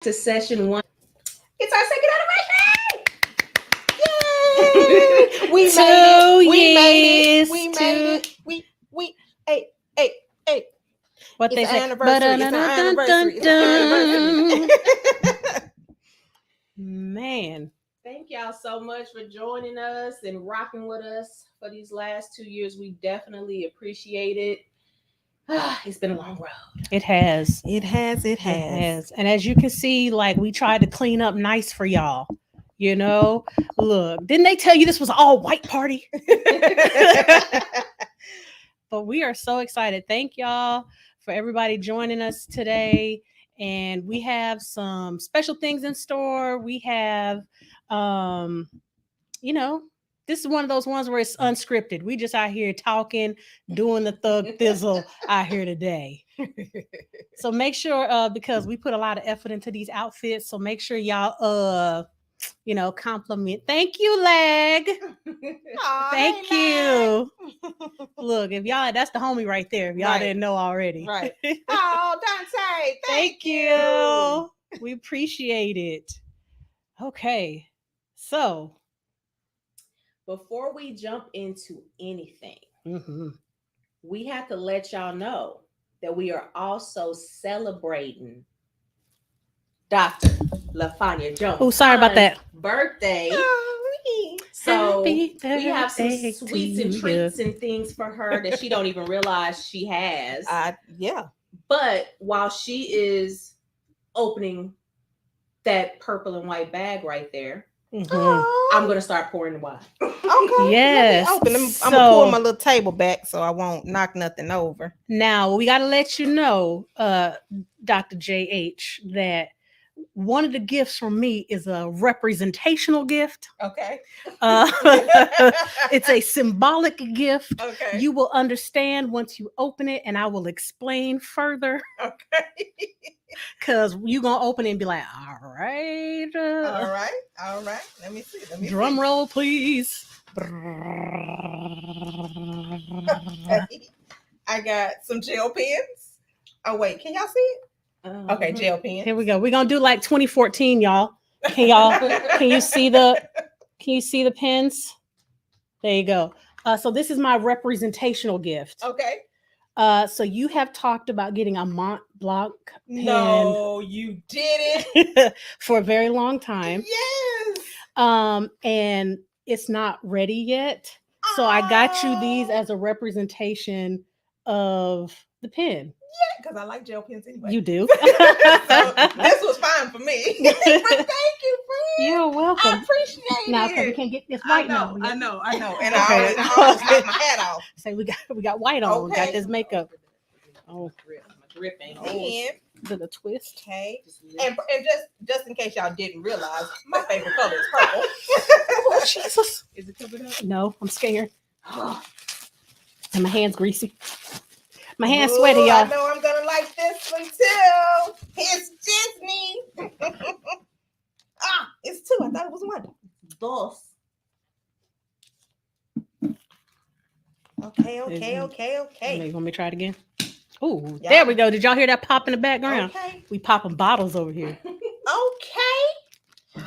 to session 1. It's our second Yay! We made it. We made it. Hey. What It's they an say? anniversary. It's an anniversary. It's an anniversary. Man, thank y'all so much for joining us and rocking with us for these last 2 years. We definitely appreciate it. It's been a long road. It has. It has. And as you can see, like, we tried to clean up nice for y'all. You know, look, didn't they tell you this was all white party? But we are so excited. Thank y'all for everybody joining us today. And we have some special things in store. We have, this is one of those ones where it's unscripted. We just out here talking, doing the thug thizzle out here today. So make sure, because we put a lot of effort into these outfits, so make sure y'all, compliment. Thank you, Leg. Aw, Thank hey, you. Look, if y'all, that's the homie right there. If y'all Right. didn't know already. Right. Oh, Dante, Thank you. We appreciate it. Okay. So, Before we jump into anything, mhm. we have to let y'all know that we are also celebrating Dr. LaFanya Jones. Oh, sorry about that. Birthday. Oh, So Happy we have some birthday sweets to and you. treats and things for her that she don't even realize she has. yeah. But while she is opening that purple and white bag right there, Mhm. I'm gonna start pouring the wine. Okay. Yes. Let me open. I'm So- gonna pull my little table back so I won't knock nothing over. Now, we got to let you know, Dr. JH, that one of the gifts from me is a representational gift. Okay. It's a symbolic gift. Okay. You will understand once you open it, and I will explain further. Okay. Because you're going to open it and be like, all right. All right. Let me see. Drum roll, please. Okay. I got some gel pens. Oh, wait. Can y'all see it? Okay, gel pens. Here we go. We're going to do like 2014, y'all. Can you see the pens? There you go. So this is my representational gift. Okay. So you have talked about getting a Mont Blanc pen. No, you didn't. For a very long time. Yes. And it's not ready yet. So I got you these as a representation of the pen. Yeah, because I like gel pens anyway. You do. So this was fine for me. But thank you, friend. You're welcome. I appreciate Now, it. because we can't get this white now. I know. And Okay. I always got my hat off. Say we got white on. Okay. Got this makeup. Oh, Dripping. is it a twist? Okay. And just in case y'all didn't realize, my favorite color is purple. Oh, Jesus. Is it covered up? No, I'm scared. And my hand's greasy. My hand's sweaty, y'all. I know I'm gonna like this one too. It's Disney. It's 2. I thought it was 1. Dos. Okay. You want me to try it again? Oh, Yeah. There we go. Did y'all hear that pop in the background? Okay. We popping bottles over here. Okay. Mickey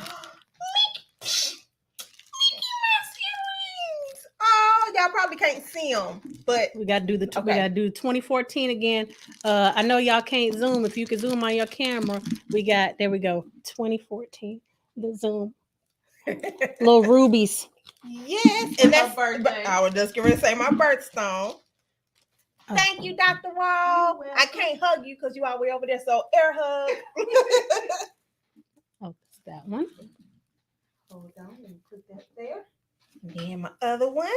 Mouse earrings. Oh, y'all probably can't see them, but We gotta do we Okay. gotta do 2014 again. I know y'all can't zoom. If you can zoom on your camera, there we go. 2014. The zoom. Little rubies. yes, and that's birthday. I was just gonna say my birthstone. Thank you, Dr. Wall. I can't hug you because you all the way over there, so air hug. Oh, it's that one. Hold on, let me put that there. And then my other one.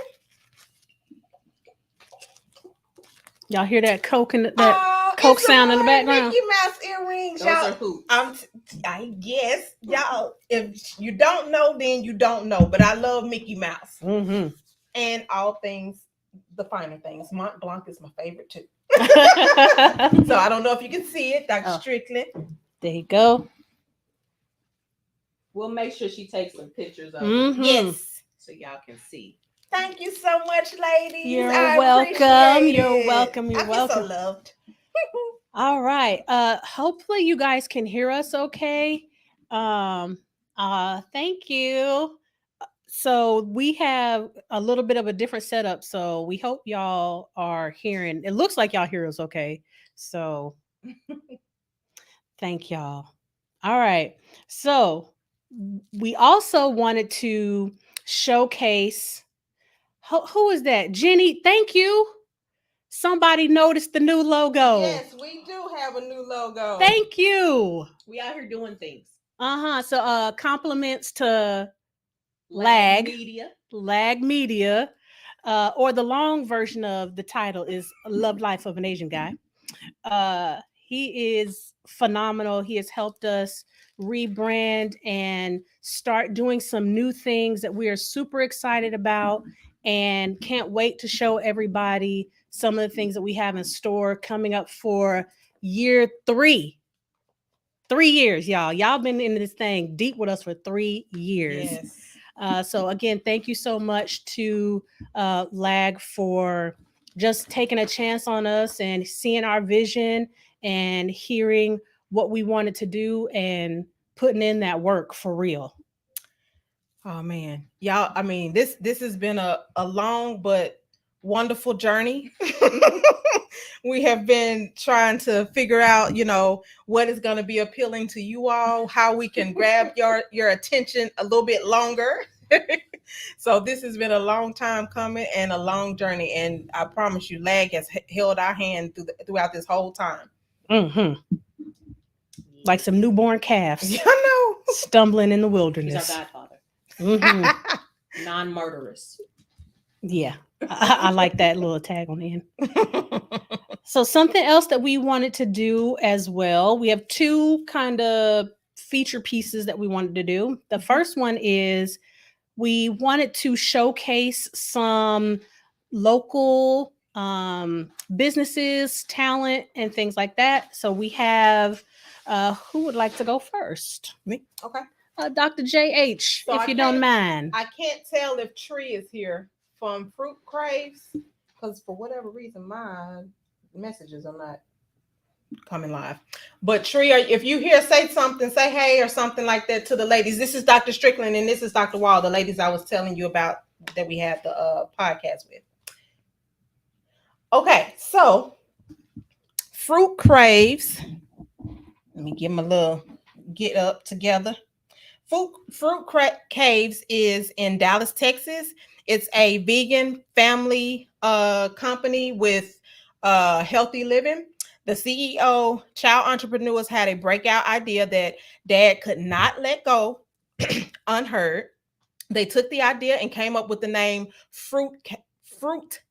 Y'all hear that Coke Coke it's sound in the more background? Mickey Mouse earrings, Those are y'all. hoops. I guess y'all. If you don't know, then you don't know. But I love Mickey Mouse Mm-hmm. and all things, the finer things. Mont Blanc is my favorite too. So I don't know if you can see it, Dr. Oh. Strickland. There you go. We'll make sure she takes some pictures of it Mhm. Yes. so y'all can see. Thank you so much, ladies. You're I welcome. appreciate You're it. welcome. You're I feel welcome. so loved. All right. Hopefully you guys can hear us okay. Thank you. So we have a little bit of a different setup. So we hope y'all are hearing. It looks like y'all hear us okay. So thank y'all. All right. So we also wanted to showcase who is that? Jenny, thank you. Somebody noticed the new logo. Yes, we do have a new logo. Thank you. We out here doing things. So compliments to Lag Media. Or the long version of the title is Love Life of an Asian Guy. He is phenomenal. He has helped us rebrand and start doing some new things that we are super excited about and can't wait to show everybody some of the things that we have in store coming up for year 3. 3 years, y'all. Y'all been in this thing deep with us for 3 years. Yes. So again, thank you so much to Lag for just taking a chance on us and seeing our vision and hearing what we wanted to do and putting in that work for real. Oh man, y'all. I mean, this has been a long but wonderful journey. We have been trying to figure out, what is going to be appealing to you all, how we can grab your attention a little bit longer. So this has been a long time coming and a long journey, and I promise you, Lag has held our hand throughout this whole time. Mm-hmm. Like some newborn calves. I know. Stumbling in the wilderness. He's our godfather. Mm-hmm. Non-murderous. Yeah, I like that little tag on the end. So something else that we wanted to do as well, we have 2 kind of feature pieces that we wanted to do. The first one is we wanted to showcase some local businesses, talent, and things like that. So we have, who would like to go first? Me. Okay. Dr. JH, So if you don't mind. I can't tell if Tree is here from Fruit Craves, because for whatever reason, my messages are not coming live. But Tree, if you hear, say something, say hey or something like that to the ladies. This is Dr. Strickland and this is Dr. Wall, the ladies I was telling you about that we had the podcast with. Okay, so Fruit Craves. Let me give them a little get up together. Fruit Caves is in Dallas, Texas. It's a vegan family company with healthy living. The CEO, child entrepreneurs, had a breakout idea that dad could not let go unheard. They took the idea and came up with the name Fruit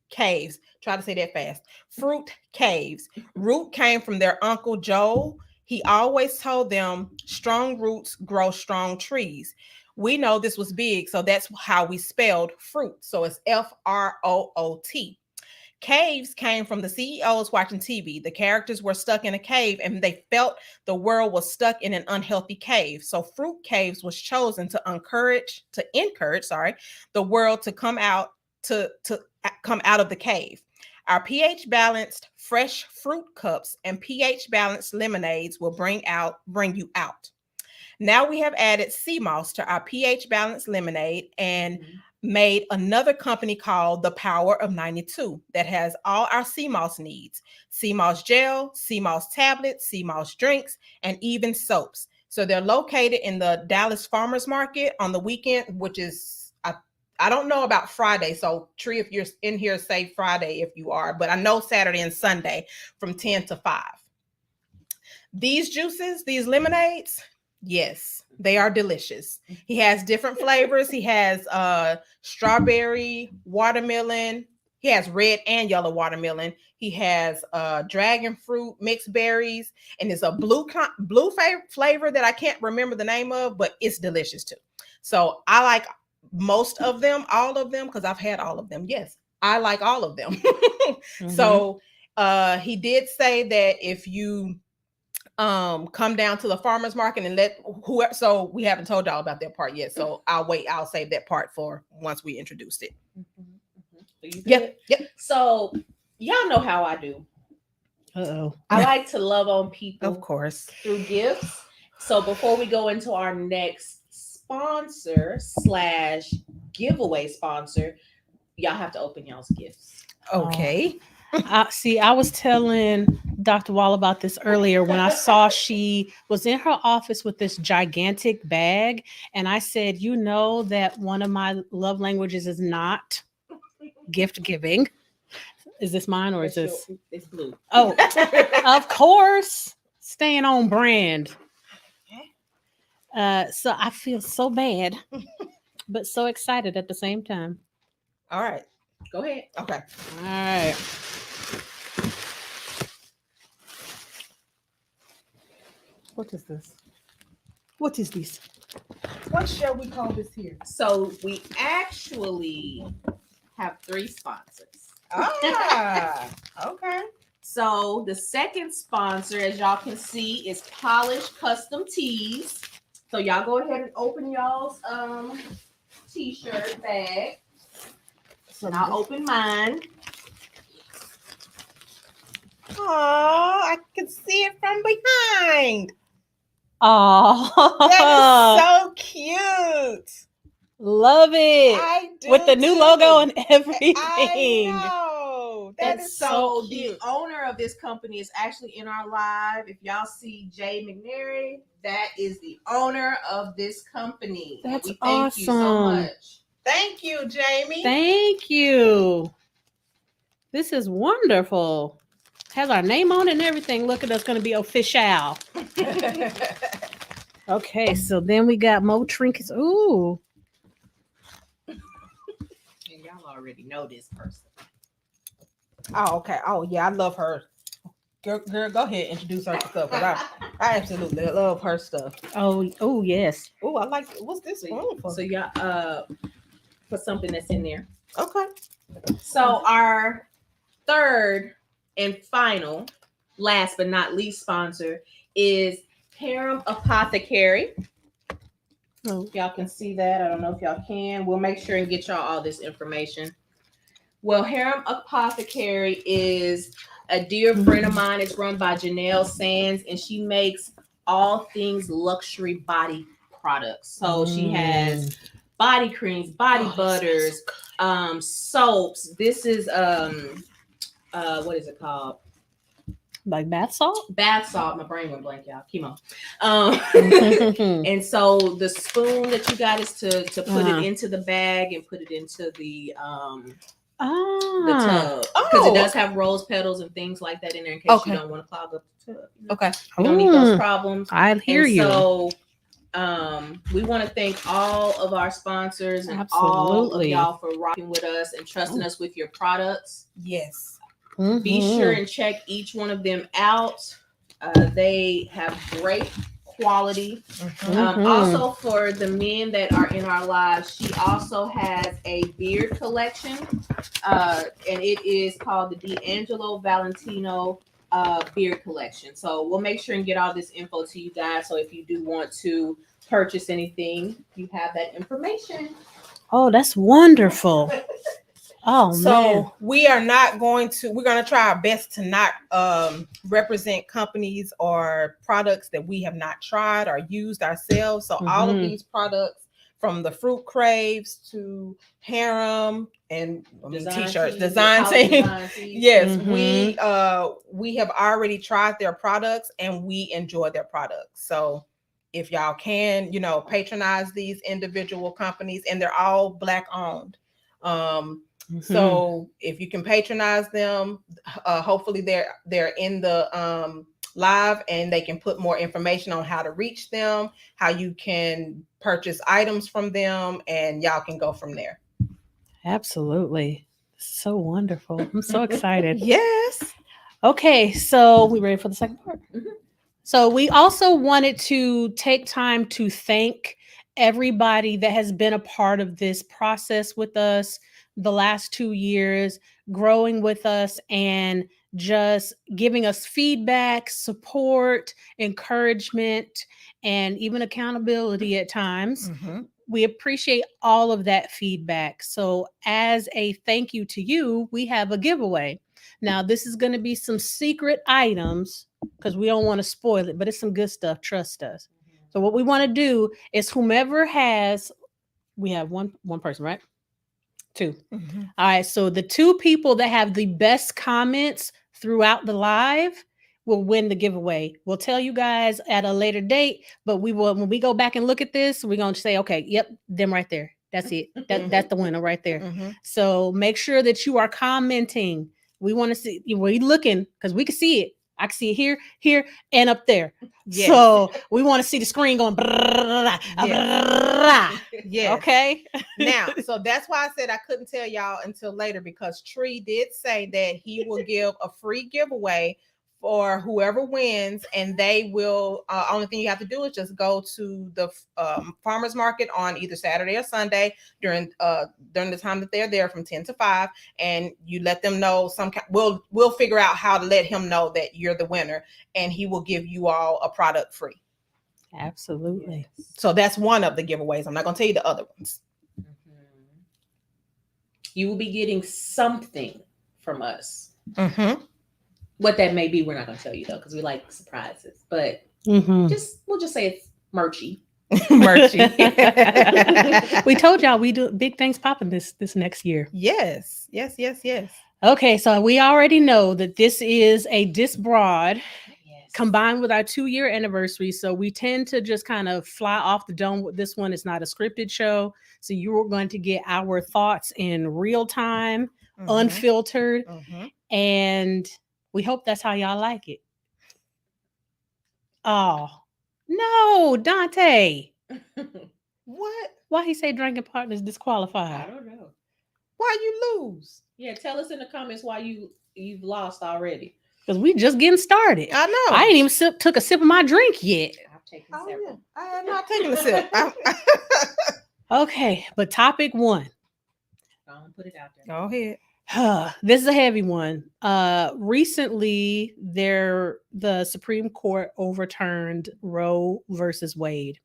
Caves. Try to say that fast. Fruit Caves. Root came from their uncle Joel. He always told them strong roots grow strong trees. We know this was big, so that's how we spelled fruit. So it's F-R-O-O-T. Caves came from the CEOs watching TV. The characters were stuck in a cave and they felt the world was stuck in an unhealthy cave. So Fruit Caves was chosen to encourage the world to come out to come out of the cave. Our pH balanced fresh fruit cups and pH balanced lemonades will bring you out. Now we have added sea moss to our pH balanced lemonade and made another company called The Power of 92 that has all our sea moss needs: sea moss gel, sea moss tablets, sea moss drinks, and even soaps. So they're located in the Dallas Farmers Market on the weekend, which is, I don't know about Friday. So Tree, if you're in here, say Friday if you are, but I know Saturday and Sunday from 10 to 5. These juices, these lemonades, yes, they are delicious. He has different flavors. He has strawberry, watermelon. He has red and yellow watermelon. He has dragon fruit, mixed berries, and it's a blue flavor that I can't remember the name of, but it's delicious too. So I like most of them, all of them, because I've had all of them. Yes, I like all of them. So he did say that if you come down to the farmers market and let whoever, so we haven't told y'all about that part yet, so I'll save that part for once we introduced it. Yep. So y'all know how I do. Uh-oh. I like to love on people Of course. through gifts. So before we go into our next sponsor / giveaway sponsor, y'all have to open y'all's gifts. Okay. I was telling Dr. Wall about this earlier when I saw she was in her office with this gigantic bag. And I said, you know that one of my love languages is not gift giving. Is this mine or is this? It's blue. Oh, of course. Staying on brand. So I feel so bad, but so excited at the same time. All right. Go ahead. Okay. All right. What is this? What is this? What shall we call this here? So we actually have 3 sponsors. Ah, okay. So the second sponsor, as y'all can see, is Polished Custom Tees. So y'all go ahead and open y'all's t-shirt bag. So I'll open mine. Oh, I can see it from behind. Oh, That is so cute. love it. I do With the new too. logo and everything. I know. That That's is so So cute. the owner of this company is actually in our live. If y'all see Jay McNary, that is the owner of this company. And That's we thank you so awesome. much. Thank you, Jamie. Thank you. This is wonderful. Has our name on it and everything. Look at us, going to be official. Okay, so then we got more trinkets. Ooh. And y'all already know this person. Oh, okay. Oh, yeah, I love her. Girl, go ahead, introduce her to stuff. 'Cause I absolutely love her stuff. Oh, yes. Oh, I like. What's this spoon for? So y'all put something that's in there. Okay. So our third and final, last but not least sponsor is Param Apothecary. Oh. Y'all can see that. I don't know if y'all can. We'll make sure and get y'all all this information. Well, Harem Apothecary is a dear friend of mine. It's run by Janelle Sands, and she makes all things luxury body products. So she has body creams, body butters, soaps. This is what is it called? Like bath salt? Bath salt. My brain went blank, y'all. Chemo. And so the spoon that you got is to put it into the bag and put it into the tub, because it does have rose petals and things like that in there in case you don't want to clog up the tub. Okay. You don't need those problems. I hear you. So we want to thank all of our sponsors and all of y'all for rocking with us and trusting us with your products. Yes. Be sure and check each one of them out. They have great quality. Also, for the men that are in our lives, she also has a beard collection, and it is called the D'Angelo Valentino beard collection. So we'll make sure and get all this info to you guys. So if you do want to purchase anything, you have that information. Oh, that's wonderful. Oh, so we're going to try our best to not represent companies or products that we have not tried or used ourselves. So all of these products, from the Froot Craves to Harem and t-shirts, design team. Yes, we have already tried their products and we enjoy their products. So if y'all can, patronize these individual companies, and they're all Black owned. So if you can patronize them, hopefully they're in the live, and they can put more information on how to reach them, how you can purchase items from them, and y'all can go from there. Absolutely. So wonderful. I'm so excited. Yes. Okay, so we ready for the second part? So we also wanted to take time to thank everybody that has been a part of this process with us the last 2 years, growing with us and just giving us feedback, support, encouragement, and even accountability at times. We appreciate all of that feedback. So as a thank you to you, we have a giveaway. Now, this is going to be some secret items because we don't want to spoil it, but it's some good stuff. Trust us. So what we want to do is whomever has, we have one person, right? Two. Mm-hmm. All right. So the two people that have the best comments throughout the live will win the giveaway. We'll tell you guys at a later date, but we will, when we go back and look at this, we're going to say, okay, yep, them right there. That's it. That's the winner right there. Mm-hmm. So make sure that you are commenting. We want to see, we're looking because we can see it. I can see it here, and up there. Yes. So we want to see the screen going. Yes. Okay. Now, so that's why I said I couldn't tell y'all until later, because Tree did say that he will give a free giveaway for whoever wins, and they will. Only thing you have to do is just go to the farmers market on either Saturday or Sunday during the time that they're there from 10 to 5, and you let them know we'll figure out how to let him know that you're the winner, and he will give you all a product free. Absolutely. So that's one of the giveaways. I'm not going to tell you the other ones. Mm-hmm. You will be getting something from us. Mm-hmm. What that may be, we're not going to tell you though, because we like surprises. But Mm-hmm. we'll just say it's merchy. Merchy. We told y'all we do big things popping this next year. Yes. Okay, so we already know that this is a disc broad combined with our 2-year anniversary. So we tend to just kind of fly off the dome with this one. It's not a scripted show. So you are going to get our thoughts in real time, unfiltered, and we hope that's how y'all like it. Oh, no, Dante. What? Why he say drinking partners disqualified? I don't know. Why you lose? Yeah, tell us in the comments why you've lost already. Because we just getting started. I know. I ain't even took a sip of my drink yet. I've taken several. Yeah. I have not taken a sip. Okay, but topic 1. Don't put it out there. Go ahead. This is a heavy one. Recently, the Supreme Court overturned Roe versus Wade.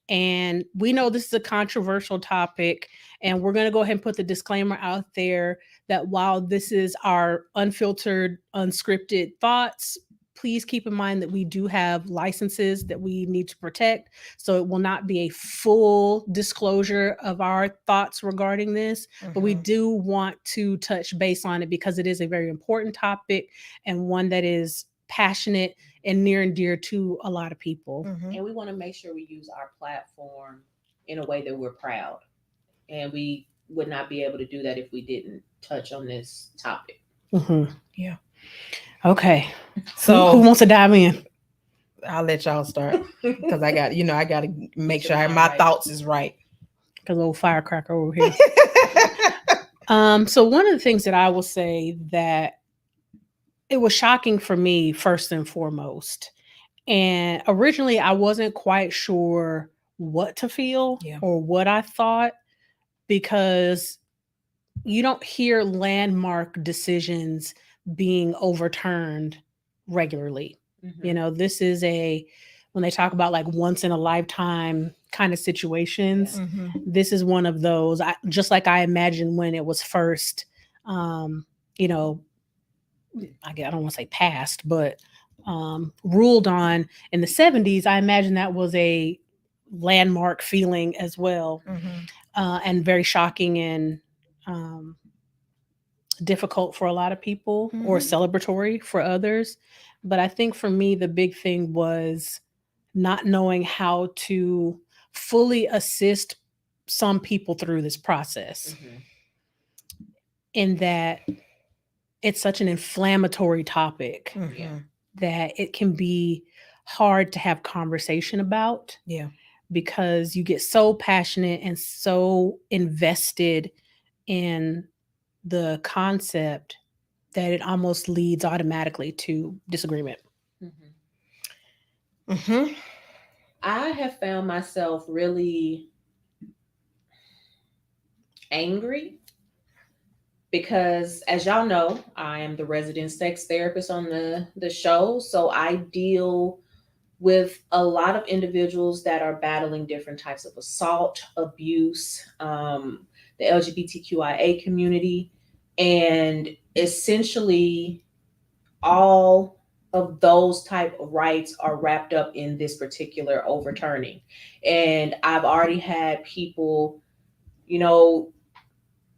And we know this is a controversial topic, and we're going to go ahead and put the disclaimer out there that while this is our unfiltered, unscripted thoughts, please keep in mind that we do have licenses that we need to protect. So it will not be a full disclosure of our thoughts regarding this, but we do want to touch base on it because it is a very important topic and one that is passionate and near and dear to a lot of people. And we want to make sure we use our platform in a way that we're proud. And we would not be able to do that if we didn't touch on this topic. Yeah. Okay. So who wants to dive in? I'll let y'all start because I got to make sure my thoughts is right. Because old firecracker over here. So one of the things that I will say that it was shocking for me first and foremost. And originally I wasn't quite sure what to feel or what I thought, because you don't hear landmark decisions being overturned regularly. You know, this is when they talk about like once in a lifetime kind of situations, this is one of those. Just like I imagined when it was first, you know, I don't want to say passed, but ruled on in the 70s, I imagine that was a landmark feeling as well, and very shocking and difficult for a lot of people, or celebratory for others. But I think for me, the big thing was not knowing how to fully assist some people through this process, in that it's such an inflammatory topic that it can be hard to have conversation about. Because you get so passionate and so invested in the concept that it almost leads automatically to disagreement. I have found myself really angry because, as y'all know, I am the resident sex therapist on the show. So I deal with a lot of individuals that are battling different types of assault, abuse, the LGBTQIA community. And essentially all of those type of rights are wrapped up in this particular overturning. And I've already had people, you know,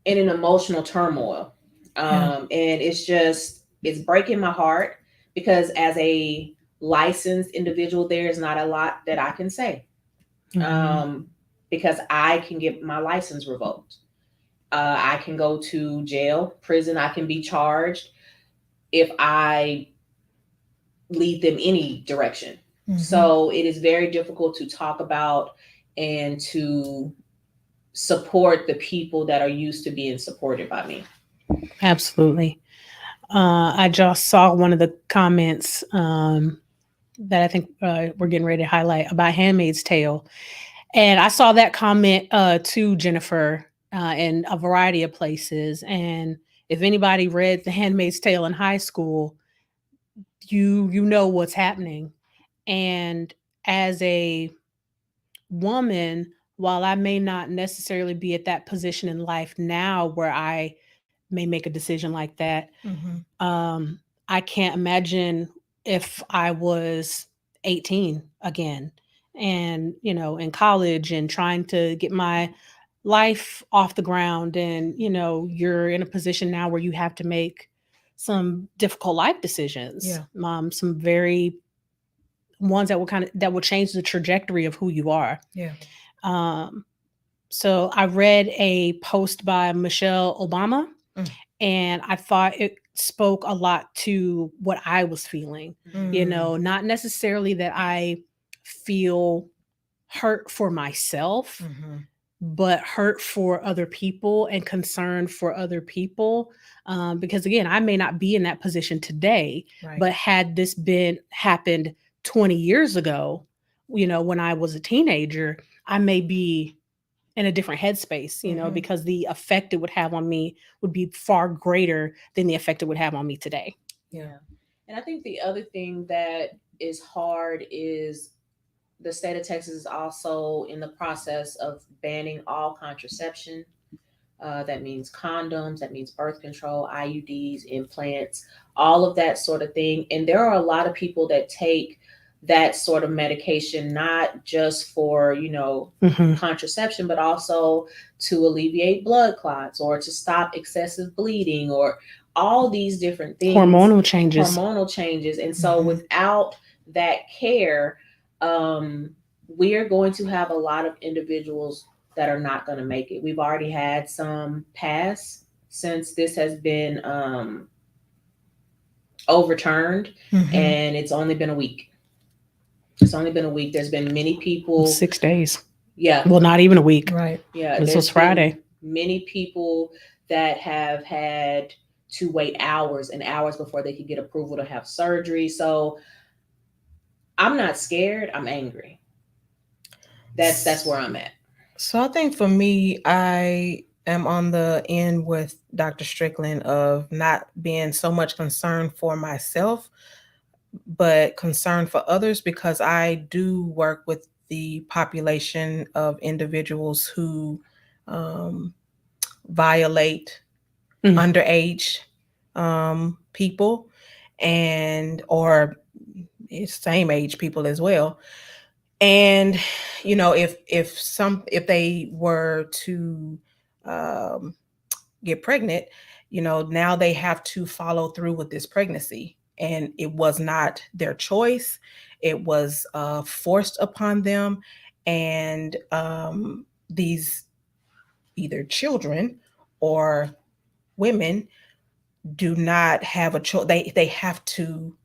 in an emotional turmoil. And it's breaking my heart because as a licensed individual, there's not a lot that I can say. Because I can get my license revoked. I can go to jail, prison. I can be charged if I lead them any direction. So it is very difficult to talk about and to support the people that are used to being supported by me. Absolutely. I just saw one of the comments that I think we're getting ready to highlight about Handmaid's Tale. And I saw that comment to Jennifer in a variety of places. And if anybody read The Handmaid's Tale in high school, you know what's happening. And as a woman, while I may not necessarily be at that position in life now where I may make a decision like that, I can't imagine if I was 18 again and, you know, in college and trying to get my life off the ground. And, you know, you're in a position now where you have to make some difficult life decisions. Some very ones that will change the trajectory of who you are. So I read a post by Michelle Obama, and I thought it spoke a lot to what I was feeling. You know, not necessarily that I feel hurt for myself, but hurt for other people and concern for other people. Because again, I may not be in that position today, but had this happened 20 years ago, you know, when I was a teenager, I may be in a different headspace, you know, because the effect it would have on me would be far greater than the effect it would have on me today. Yeah. And I think the other thing that is hard is the state of Texas is also in the process of banning all contraception. That means condoms, that means birth control, IUDs, implants, all of that sort of thing. And there are a lot of people that take that sort of medication, not just for, you know, contraception, but also to alleviate blood clots or to stop excessive bleeding or all these different things. Hormonal changes. And so without that care, we are going to have a lot of individuals that are not going to make it. We've already had some pass since this has been overturned, and it's only been a week. There's been many people. 6 days. Yeah. Well, not even a week. Yeah. This was Friday. Many people that have had to wait hours and hours before they could get approval to have surgery. So I'm not scared. I'm angry. That's where I'm at. So I think for me, I am on the end with Dr. Strickland of not being so much concerned for myself, but concerned for others, because I do work with the population of individuals who violate underage people and or same age people as well. And you know, if they were to get pregnant, you know, now they have to follow through with this pregnancy, and it was not their choice. It was forced upon them, and these either children or women do not have a choice. They have to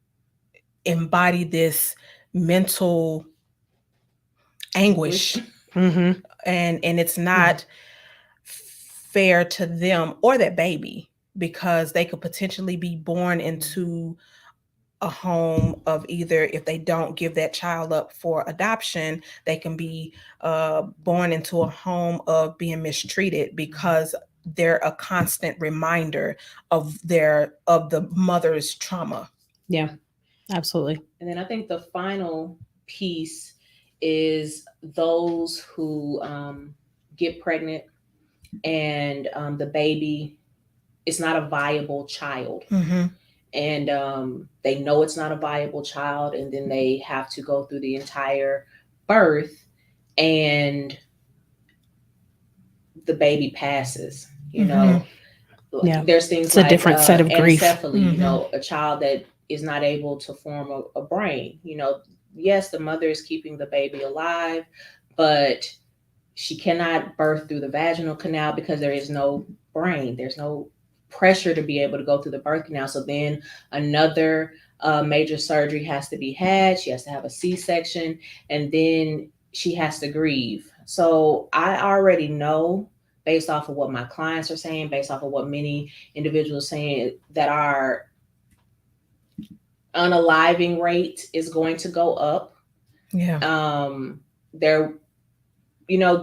embody this mental anguish, and it's not fair to them or that baby, because they could potentially be born into a home of either, if they don't give that child up for adoption, they can be born into a home of being mistreated because they're a constant reminder of the mother's trauma. Yeah, absolutely. And then I think the final piece is those who get pregnant and the baby it's not a viable child. Mm-hmm. And they know it's not a viable child, and then they have to go through the entire birth, and the baby passes. Yeah. There's things It's a like different set of grief. anencephaly, a child that is not able to form a brain. Yes, the mother is keeping the baby alive, but she cannot birth through the vaginal canal because there is no brain. There's no pressure to be able to go through the birth canal. So then another major surgery has to be had. She has to have a C-section, and then she has to grieve. So I already know, based off of what my clients are saying, based off of what many individuals are saying, that our unaliving rate is going to go up. Yeah.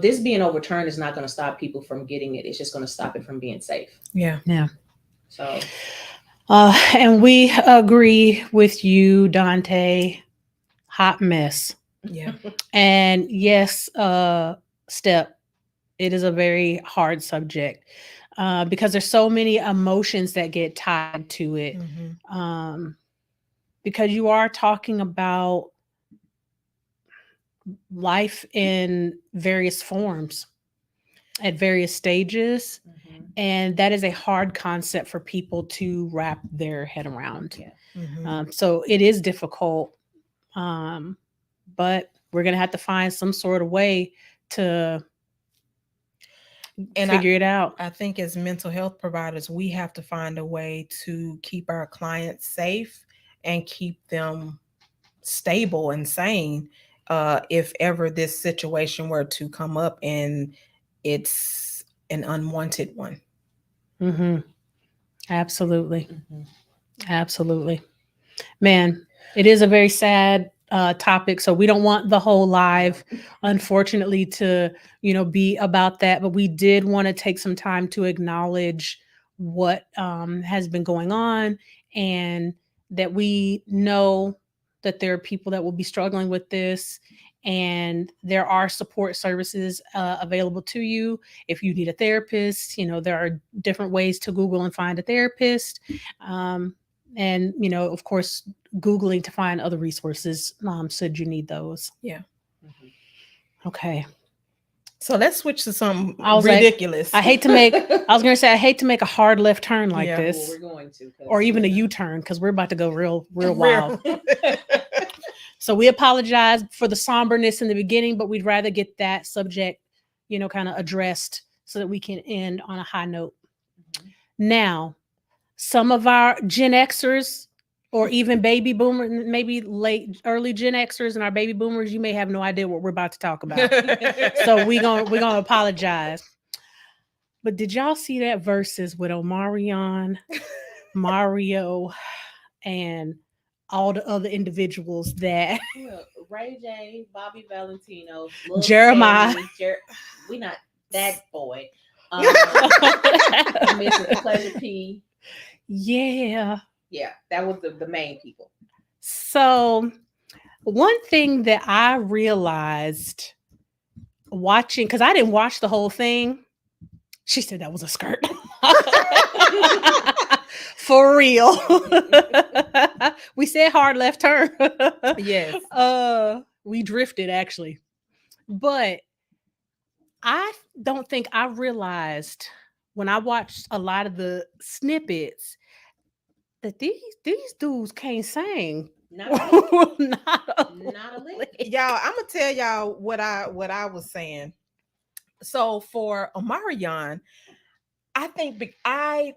This being overturned is not going to stop people from getting it. It's just going to stop it from being safe. Yeah. Yeah. So, and we agree with you, Dante. Hot mess. Yeah. And yes, Step, it is a very hard subject because there's so many emotions that get tied to it. Mm-hmm. Because you are talking about life in various forms at various stages. mm-hmm. And that is a hard concept for people to wrap their head around. Yeah. Mm-hmm. So it is difficult, but we're going to have to find some sort of way to figure it out. I think as mental health providers, we have to find a way to keep our clients safe and keep them stable and sane if ever this situation were to come up and it's an unwanted one. Mm-hmm. Absolutely. Mm-hmm. Absolutely. Man, it is a very sad topic. So we don't want the whole live, unfortunately, to, be about that. But we did want to take some time to acknowledge what has been going on, and that we know that there are people that will be struggling with this, and there are support services available to you. If you need a therapist, there are different ways to Google and find a therapist. And, of course, Googling to find other resources should you need those. Yeah. Mm-hmm. Okay. So let's switch to something I ridiculous. I hate to make a hard left turn like this. Well, we're going to. Or even a U-turn, because we're about to go real wild. So we apologize for the somberness in the beginning, but we'd rather get that subject, kind of addressed so that we can end on a high note. Mm-hmm. Now, some of our Gen Xers or even baby boomers, maybe early Gen Xers and our baby boomers, you may have no idea what we're about to talk about. So we're gonna apologize. But did y'all see that Verzuz with Omarion, Mario, and all the other individuals that Ray J, Bobby Valentino, Jeremiah. We not that boy. Mr. Pleasure P. Yeah, that was the main people. So one thing that I realized watching, because I didn't watch the whole thing. She said that was a skirt. For real. We said hard left turn. Yes. We drifted actually. But I don't think I realized when I watched a lot of the snippets that these dudes can't sing. Not a lick. Y'all, I'm gonna tell y'all what I was saying. So for Omarion, I think I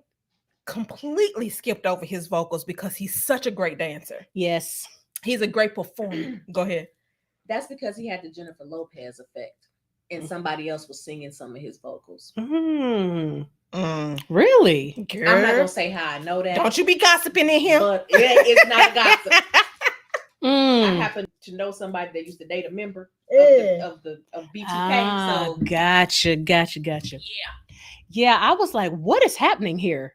completely skipped over his vocals because he's such a great dancer. Yes. He's a great performer. Go ahead. That's because he had the Jennifer Lopez effect, and somebody else was singing some of his vocals. Really? Girl. I'm not gonna say how I know that. Don't you be gossiping in here. But it's not gossip. I happen to know somebody that used to date a member of BTK. So Gotcha. Yeah, I was like, what is happening here?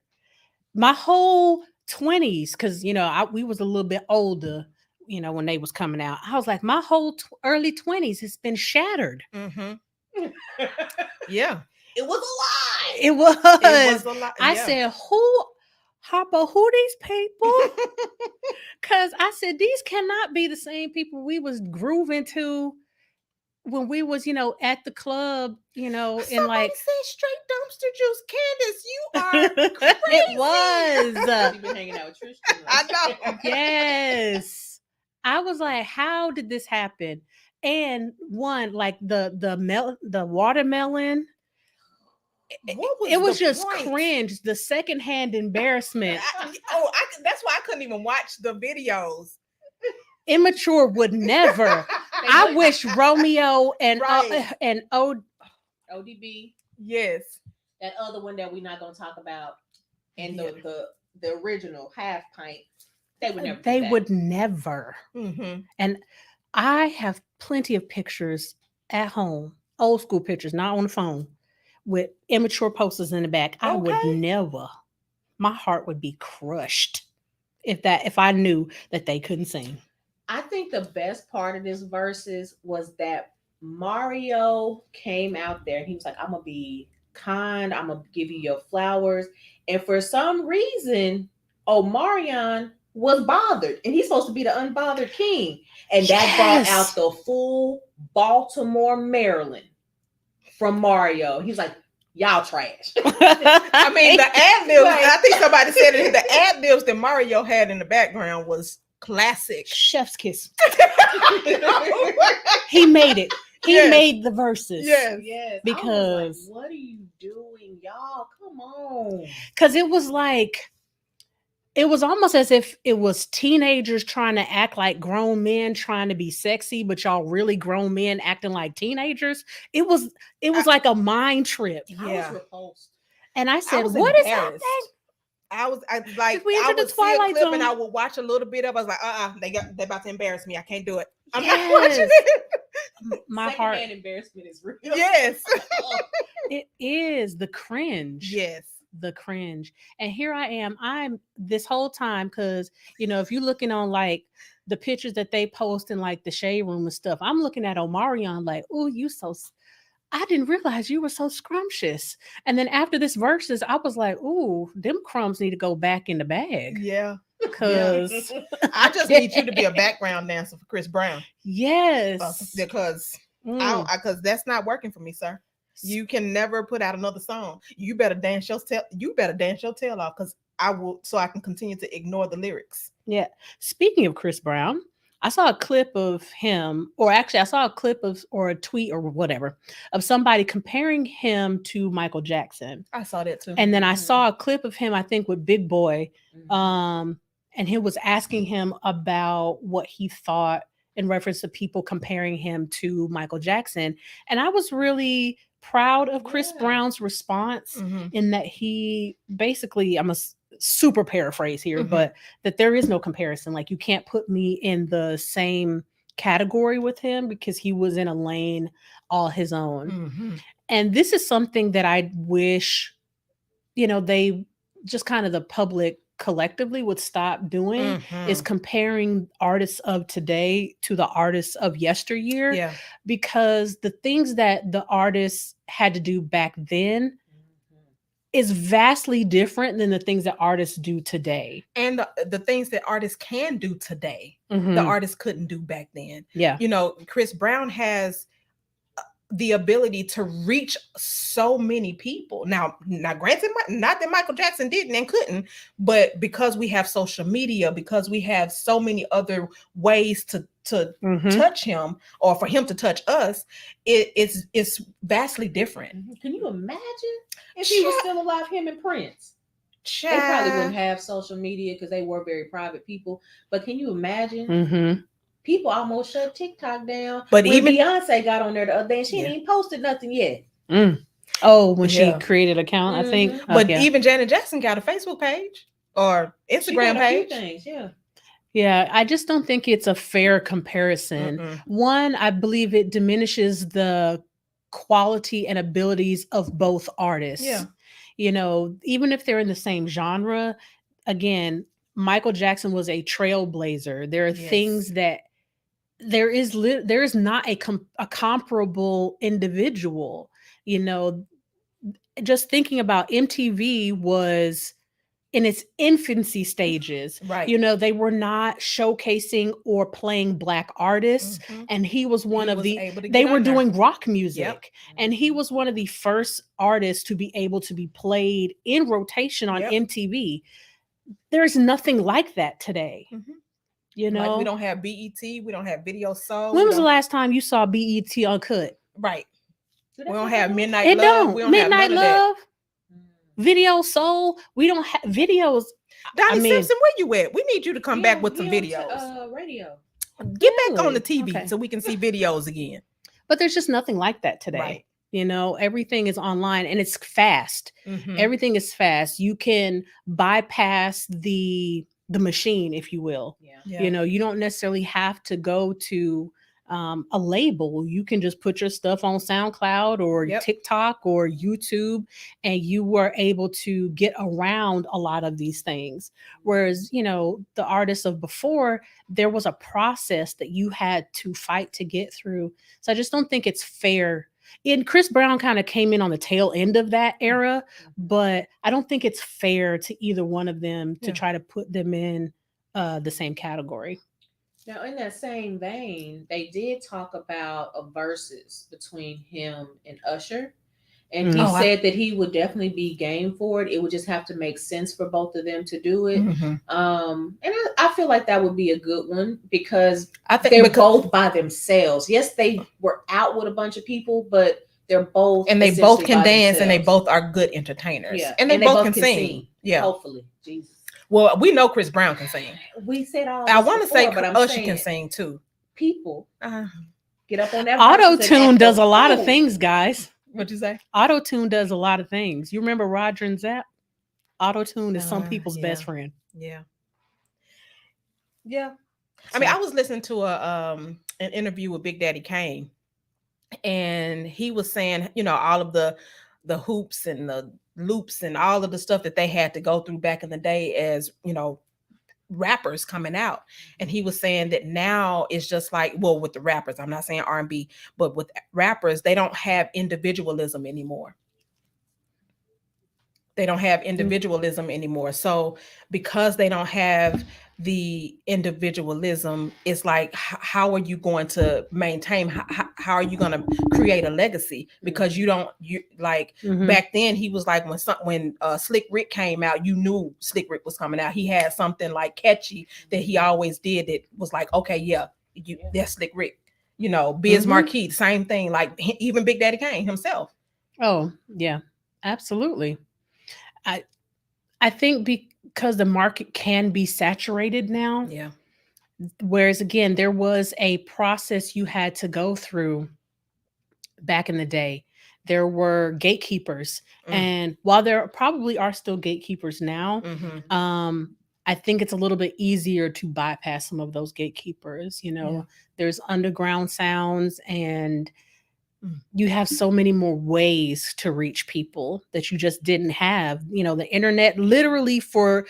My whole 20s, because we was a little bit older, when they was coming out. I was like, my whole early 20s has been shattered. Mm-hmm. Yeah. It was a lie. It was. It was a lot. I yeah. said, who these people? Because I said, these cannot be the same people we was grooving to when we was, at the club, in Somebody like said straight dumpster juice. Candace, you are crazy. it was. She been hanging out with Trish. I know. Yes. I was like, how did this happen? And one, like the watermelon, What it was the just point? cringe, the secondhand embarrassment. That's why I couldn't even watch the videos. Immature would never. I wish Romeo and Right. and ODB. Yes. That other one that we're not gonna talk about, and Yeah. the original half pint, they would never. They would never. Mm-hmm. And I have plenty of pictures at home, old school pictures, not on the phone, with immature posters in the back. I would Okay. never. My heart would be crushed if I knew that they couldn't sing. I think the best part of this Verzuz was that Mario came out there and he was like, I'm gonna be kind, I'm gonna give you your flowers. And for some reason, Omarion was bothered, and he's supposed to be the unbothered king. And that brought out the full Baltimore, Maryland from Mario. He's like, y'all trash. I mean, the ad libs, I think somebody said it, the ad libs that Mario had in the background was classic. Chef's kiss. He made it. He Yes. made the verses. Yes. Yes. Because like, what are you doing, y'all? Come on. Because it was like, it was almost as if it was teenagers trying to act like grown men trying to be sexy, but y'all really grown men acting like teenagers. It was like a mind trip. I was repulsed. And I said, was what is embarrassed. happening? I would Did we I enter would the see a Twilight clip Zone? and I would watch a little bit of it. I was like, they about to embarrass me. I can't do it. I'm Yes. not watching it. My heart. Secondhand embarrassment is real. Yes. It is the cringe. Yes. The cringe. And here I am. I'm this whole time because, if you're looking on like the pictures that they post in like the shade room and stuff, I'm looking at Omarion like, oh, I didn't realize you were so scrumptious. And then after this Verzuz, I was like, ooh, them crumbs need to go back in the bag. Yeah. Because I just need you to be a background dancer for Chris Brown. Yes. Because that's not working for me, sir. You can never put out another song. You better dance your tail off, because I will, so I can continue to ignore the lyrics. Yeah. Speaking of Chris Brown, I saw a clip of him, or actually I saw a clip or a tweet or whatever of somebody comparing him to Michael Jackson. I saw that too. And then I saw a clip of him, I think with Big Boy. And he was asking him about what he thought in reference to people comparing him to Michael Jackson. And I was really proud of Chris Brown's response in that he basically, I'm a super paraphrase here, but that there is no comparison. Like, you can't put me in the same category with him because he was in a lane all his own. And this is something that I wish, they just kind of the public collectively would stop doing, is comparing artists of today to the artists of yesteryear. Yeah. Because the things that the artists had to do back then is vastly different than the things that artists do today. And the things that artists can do today, the artists couldn't do back then. Yeah. Chris Brown has the ability to reach so many people. Now granted, not that Michael Jackson didn't and couldn't, but because we have social media, because we have so many other ways to touch him, or for him to touch us, it's vastly different. Can you imagine if he was still alive, him and Prince? They probably wouldn't have social media because they were very private people. But can you imagine? People almost shut TikTok down. But when even Beyonce got on there the other day, and she ain't even posted nothing yet. Oh, when she created an account, I think. But even Janet Jackson got a Facebook page or Instagram page. Things, yeah. I just don't think it's a fair comparison. One, I believe it diminishes the quality and abilities of both artists. Yeah. Even if they're in the same genre, again, Michael Jackson was a trailblazer. There are things that there is not a comparable individual. just thinking about MTV was in its infancy stages. Right. You know, they were not showcasing or playing Black artists. And he was one of the, they were doing rock music. And he was one of the first artists to be able to be played in rotation on MTV. There's nothing like that today. You know, like we don't have BET, we don't have Video Soul. When was the last time you saw BET Uncut? Right. We don't have Midnight Love. We don't Midnight have none Love. Video Soul. We don't have videos. Donnie Simpson, where you at? We need you to come back with some videos. Radio. Get back on the TV so we can see videos again. But there's just nothing like that today. Right. You know, everything is online and it's fast. Everything is fast. You can bypass the machine, if you will. You know, you don't necessarily have to go to a label. You can just put your stuff on SoundCloud or TikTok or YouTube, and you were able to get around a lot of these things. Whereas, you know, the artists of before, there was a process that you had to fight to get through. So I just don't think it's fair. And Chris Brown kind of came in on the tail end of that era, but I don't think it's fair to either one of them to try to put them in the same category. Now, in that same vein, they did talk about a Verzuz between him and Usher. And he said that he would definitely be game for it. It would just have to make sense for both of them to do it. And I feel like that would be a good one because I think they're both by themselves. Yes, they were out with a bunch of people, but they're both. And they both can dance and they both are good entertainers. Yeah. And they both can sing. Yeah. Hopefully. Jesus. Well, we know Chris Brown can sing. We said all. I want to say Usher can sing too. People get up on that. Auto-tune does a lot of things, guys. What'd you say? Auto-tune does a lot of things. You remember Roger and Zapp? Auto-tune is some people's best friend. Yeah. Yeah. I mean, I was listening to an interview with Big Daddy Kane, and he was saying, you know, all of the hoops and the loops and all of the stuff that they had to go through back in the day as, you know, rappers coming out. And he was saying that now it's just like, well, with the rappers, I'm not saying R&B, but with rappers, they don't have individualism anymore. They don't have individualism anymore. So because they don't have the individualism, it's like, how are you going to maintain? How are you going to create a legacy? Because you like back then he was like when Slick Rick came out, you knew Slick Rick was coming out. He had something like catchy that he always did. That was like, okay, that's Slick Rick. You know, Biz Markie, same thing. Like even Big Daddy Kane himself. Oh yeah, absolutely. I think because the market can be saturated now. Yeah. Whereas again, there was a process you had to go through back in the day. There were gatekeepers. And while there probably are still gatekeepers now, I think it's a little bit easier to bypass some of those gatekeepers. You know, there's underground sounds and you have so many more ways to reach people that you just didn't have. You know, the internet literally for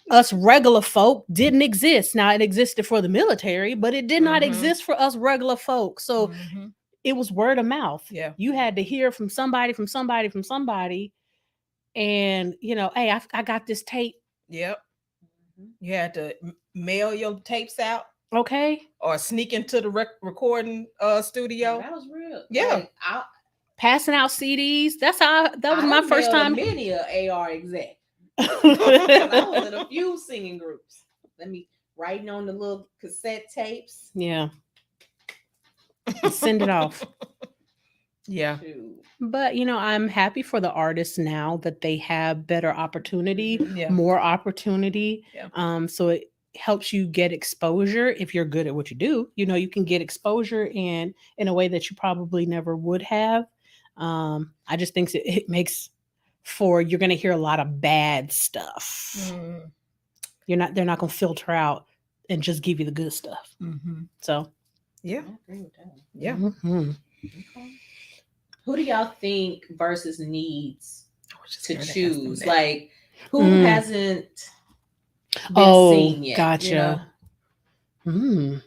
us regular folk didn't exist. Now it existed for the military, but it did not exist for us regular folk. So it was word of mouth. Yeah. You had to hear from somebody. And, you know, hey, I got this tape. Yep. You had to mail your tapes out. Okay. Or sneak into the recording studio. That was real. Yeah. Like, passing out CDs. That was my first time. Many a AR exec. I was in a few singing groups. Writing on the little cassette tapes. Yeah. Send it off. Yeah. But, you know, I'm happy for the artists now that they have better opportunity, more opportunity. Yeah. So it helps you get exposure if you're good at what you do. You know, you can get exposure in a way that you probably never would have. I just think it makes you're going to hear a lot of bad stuff. They're not going to filter out and just give you the good stuff. So, yeah. I agree with that. Yeah. Okay. Who do y'all think Verzuz needs to choose? Like, who hasn't been seen yet? Gotcha. You know?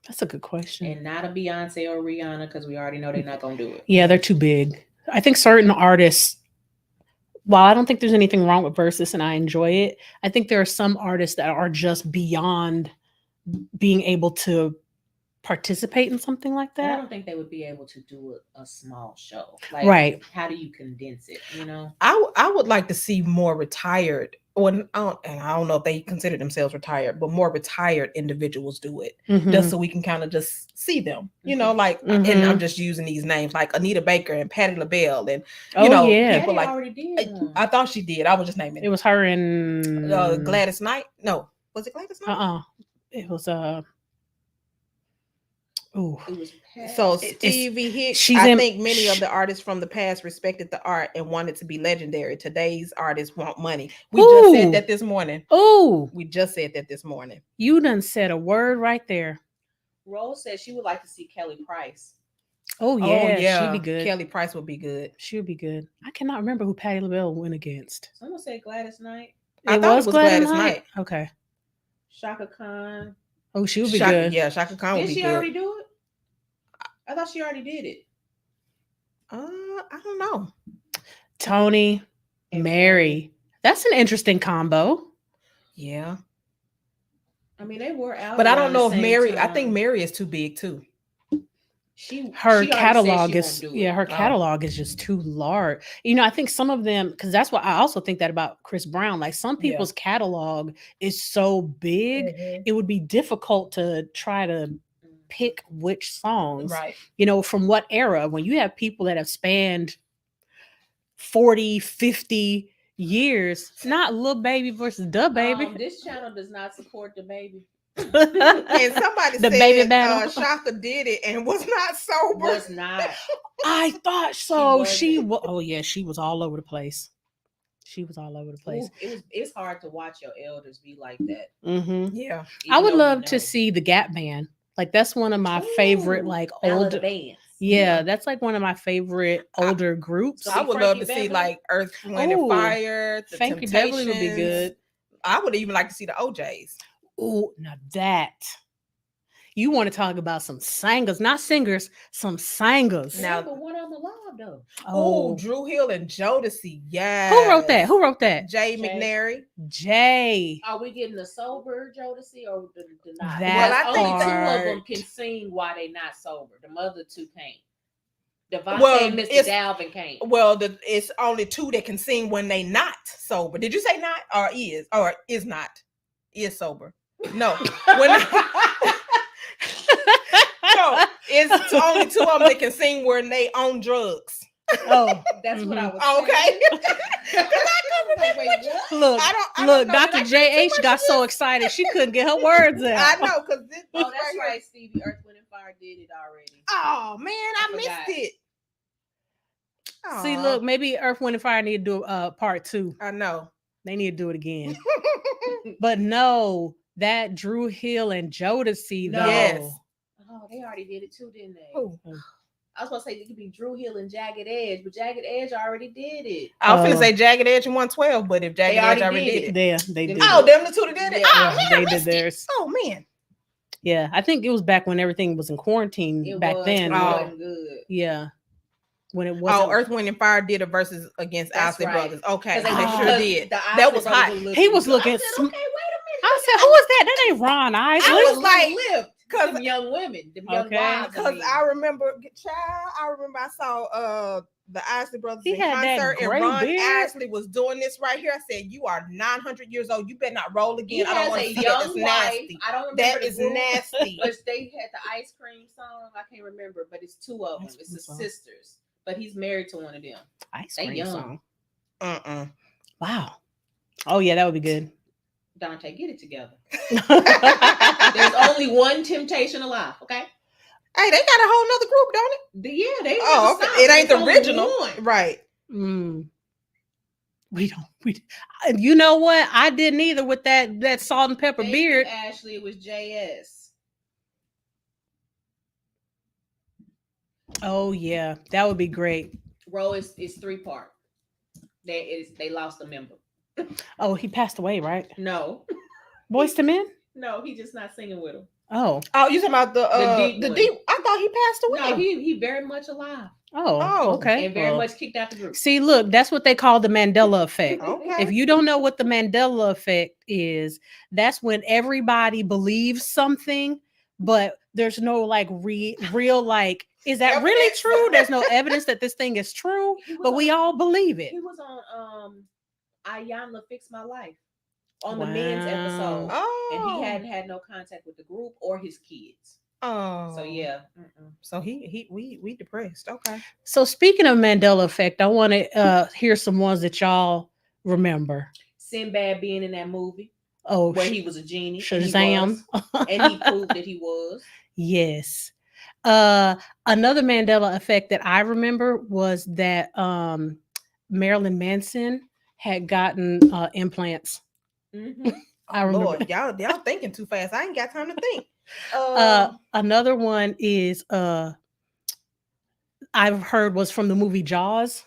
That's a good question. And not a Beyonce or Rihanna, because we already know they're not going to do it. Yeah, they're too big. I think certain artists, while I don't think there's anything wrong with Verzuz and I enjoy it, I think there are some artists that are just beyond being able to participate in something like And I that. don't think they would be able to do a small show. Like, Right. How do you condense it? You know, I would like to see more retired, and I don't know if they consider themselves retired, but more retired individuals do it, Mhm. just so we can kind of just see them, you know, like, and I'm just using these names like Anita Baker and Patti LaBelle, and Oh, yeah. people Patty like. already did. I thought she did. I was just naming It was her and Gladys Knight. No, was it Gladys Knight? It was It was So It's- Stevie Hicks. she's I in- think many of the artists from the past respected the art and wanted to be legendary. Today's artists want money. We just said Ooh. that this morning. Oh, We just said that this morning. you done said a word right there. Rose said she would like to see Kelly Price. Oh yeah, she'd be good. Kelly Price would be good. She would be good. I cannot remember who Patti LaBelle went against. Someone said Gladys Knight, I thought it was Gladys Knight. Okay. Shaka Khan. Oh, she would be Shaka, good. yeah, Shaka Khan would Did be she good. already do it? I thought she already did it. I don't know. Tony, And Mary. That's an interesting combo. Yeah, I mean, they were out. but I around don't know the if same Mary. I time. think Mary is too big too. Her she already said catalog she is won't do it. her catalog is just too large. You know, I think some of them, because that's what I also think that about Chris Brown. Like some Yeah. people's catalog is so big, it would be difficult to try to pick which songs, Right. you know, from what era. When you have people that have spanned 40, 50 years, not Lil Baby versus Da Baby. This channel does not support the baby. And somebody The said baby battle. Shaka did it and was not sober. Was not. I thought so. She wasn't. was. Oh yeah, she was all over the place. She was all over the place. Ooh, it's hard to watch your elders be like that. Mm-hmm. Yeah. I would even though love you to know. see the Gap Band. Like that's one of my favorite, Ooh, like Ballad older. of Bands. Yeah, that's like one of my favorite older groups. So I would love to Frankie see Beverly? like Earth, Wind, Ooh, and Fire. The Frankie Beverly would be Temptations. good. I would even like to see the OJs. Oh, now that you want to talk about some singers, not singers, some singers. Now- Yeah, but one of them alive though. Oh, Drew Hill and Jodeci. Yeah. Who wrote that? Who wrote that? Jay Jay. McNary. Jay. Are we getting the sober Jodeci or the not? That Because only two of part. them can sing while they not sober. The other two can't. Devontae Well, and Mr. it's- Dalvin can't. Well, it's only two that can sing when they not sober. Did you say not or is not? Is sober? No. When no, it's only two of them that can sing when they on drugs. Oh, That's what I was Okay. saying. Like, wait, what? Look, I don't look, know. Dr. Did I say too JH much got of so this? excited she couldn't get her words out. I know, because this Oh, that's here- right, Stevie. Earth, Wind, and Fire did it already. Oh man, I I missed forgot. it. See, Aw, look, maybe Earth, Wind, and Fire need to do part 2. I know. They need to do it again. But no, that Drew Hill and Jodeci, though. Yes. Oh, they already did it too, didn't they? Who? I was supposed to say it could be Drew Hill and Jagged Edge, but Jagged Edge already did it. I was Oh. finna say Jagged Edge and 112, but if Jagged Edge already already did did it. They did. Oh, it. them the two that did it? Yeah. Oh, man, I They did missed it. theirs. Oh man. Yeah, I think it was back when everything was in quarantine It back was, then. It Oh. wasn't good. Yeah. When it wasn't. Oh, Earth, Wind, and Fire did a versus against That's Isley right. Brothers. Okay, 'Cause they Oh. sure did. That was hot. He was looking I said, sm- okay, wait a minute. I said, who is that? That ain't Ron Isley. I was like, lift 'cause- them young women, them young Okay. wives. Because I remember, I saw the Isley Brothers He in had that concert, and gray Ron beard. Isley was doing this right here. I said, "You are 900 years old. You better not roll he again. I don't has want a to see it. young It's wife. nasty. I don't remember That the is group, nasty." But they had the ice cream song. I can't remember, but it's two of them. Ice It's cream the song. sisters, but he's married to one of them. Ice They cream young. song. Wow. Oh yeah, that would be good. Dante, get it together. There's only one Temptation alive. Okay. Hey, they got a whole nother group, don't it? Yeah, they. Oh, never okay. stopped. It ain't There's the only original, one. right? Mm. We don't. You know what? I didn't either with that salt and pepper Thank beard. you, Ashley, it was JS. Oh yeah, that would be great. Row is 3-part. They lost a member. Oh, he passed away, right? No, Boys to Men. no, he's just not singing with them. Oh, you talking about the one. deep? I thought he passed away. No, he very much alive oh, okay. and very Well, much kicked out the group. see, look, that's what they call the Mandela effect. Okay. If you don't know what the Mandela effect is, that's when everybody believes something, but there's no like real like, is that really Evidence. true? There's no evidence that this thing is true, but we all believe it. He was on Ayanla Fix My Life on the men's episode, Oh. and he hadn't had no contact with the group or his kids. Oh. So yeah. So we depressed. Okay. So speaking of Mandela effect, I want to hear some ones that y'all remember. Sinbad being in that movie. Oh, where he was a genie. Shazam. And he proved that he was. Yes. Another Mandela effect that I remember was that Marilyn Manson had gotten implants. Mm-hmm. I remember. Lord, y'all thinking too fast. I ain't got time to think. Another one is I've heard was from the movie Jaws,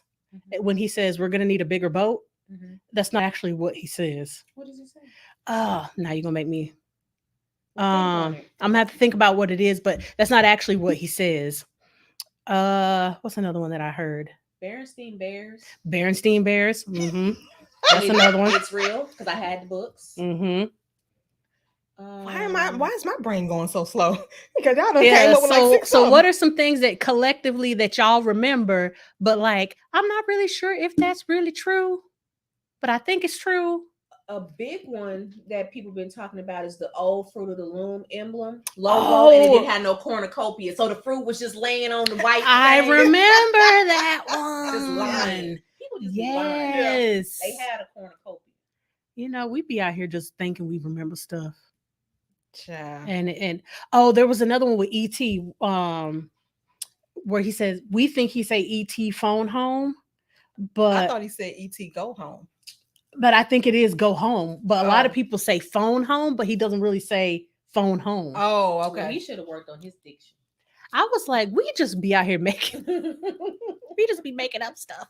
when he says we're gonna need a bigger boat. Mm-hmm. That's not actually what he says. What does he say? Now you're gonna make me. I'm gonna have to think about what it is, but that's not actually what he says. What's another one that I heard? Berenstein Bears. Berenstein Bears. Mm-hmm. That's another one. It's real because I had the books. Mm-hmm. Why is my brain going so slow? Because y'all done Yeah, came up with like six so songs. what are some things that collectively that y'all remember, but like I'm not really sure if that's really true, but I think it's true. A big one that people been talking about is the old Fruit of the Loom emblem logo, and it didn't have no cornucopia, so the fruit was just laying on the white. I thing. remember that Just lying. one. People just be lying. Yes, They had a cornucopia. You know, we be out here just thinking we remember stuff. Child. And there was another one with ET, where he says we think he say ET phone home, but I thought he said ET go home. But I think it is go home. But a lot of people say phone home, but he doesn't really say phone home. Oh, okay. Well, he should have worked on his diction. I was like, we just be out here making, we just be making up stuff.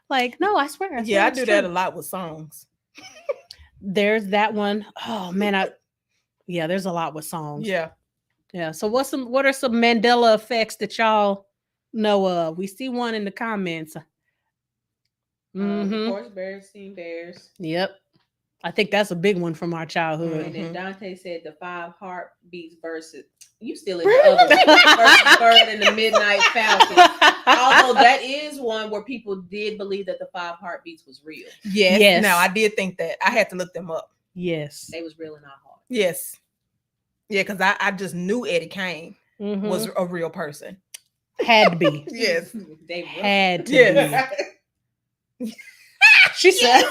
Like, no, I swear. I do that a lot with songs. There's that one. Oh man, there's a lot with songs. Yeah. So what are some Mandela effects that y'all know of? We see one in the comments. Of course, Berenstein Bears. Yep. I think that's a big one from our childhood. And then Dante said the 5 heartbeats versus you still in the other versus Bird and the Midnight Falcon. Although that is one where people did believe that the 5 heartbeats was real. Yes. Now I did think that. I had to look them up. Yes. They was real in our heart. Yes. Yeah, because I just knew Eddie Kane was a real person. Had to be. Yes. They had to be. She said,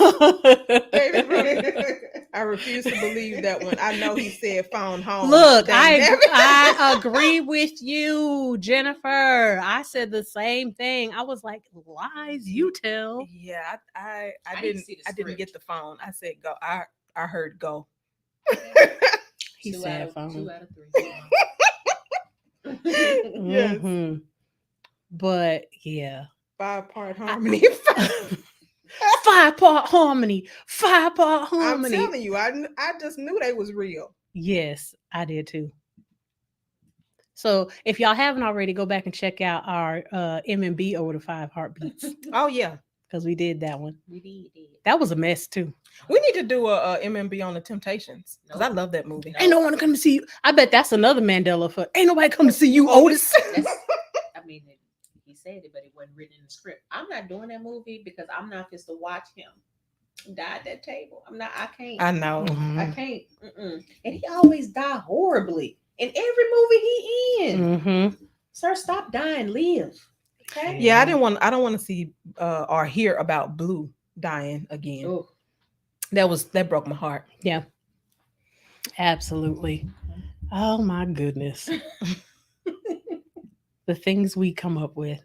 I refuse to believe that one. I know he said phone home. Look, I agree with you, Jennifer. I said the same thing. I was like, lies you tell. Yeah, I didn't get the phone. I said go. I heard go. He said phone. 2 out of 3. Yes. Mm-hmm. But yeah. 5-part harmony. 5-part harmony. 5-part harmony. I'm telling you, I just knew they was real. Yes, I did too. So if y'all haven't already, go back and check out our M&B over the 5 heartbeats. Oh yeah, because we did that one. We did. That was a mess too. We need to do a M&B on the Temptations because I love that movie. Ain't no one to come to see you. I bet that's another Mandela for ain't nobody come to see you, Otis. I mean, he said it, but it wasn't written in the script. I'm not doing that movie because I'm not just to watch him die at that table. I can't. I know. Mm-hmm. I can't. And he always die horribly in every movie he in. Mm-hmm. Sir, stop dying. Live. Okay. Yeah, I don't want to see or hear about Blue dying again. Ooh. That broke my heart. Yeah. Absolutely. Oh my goodness. The things we come up with.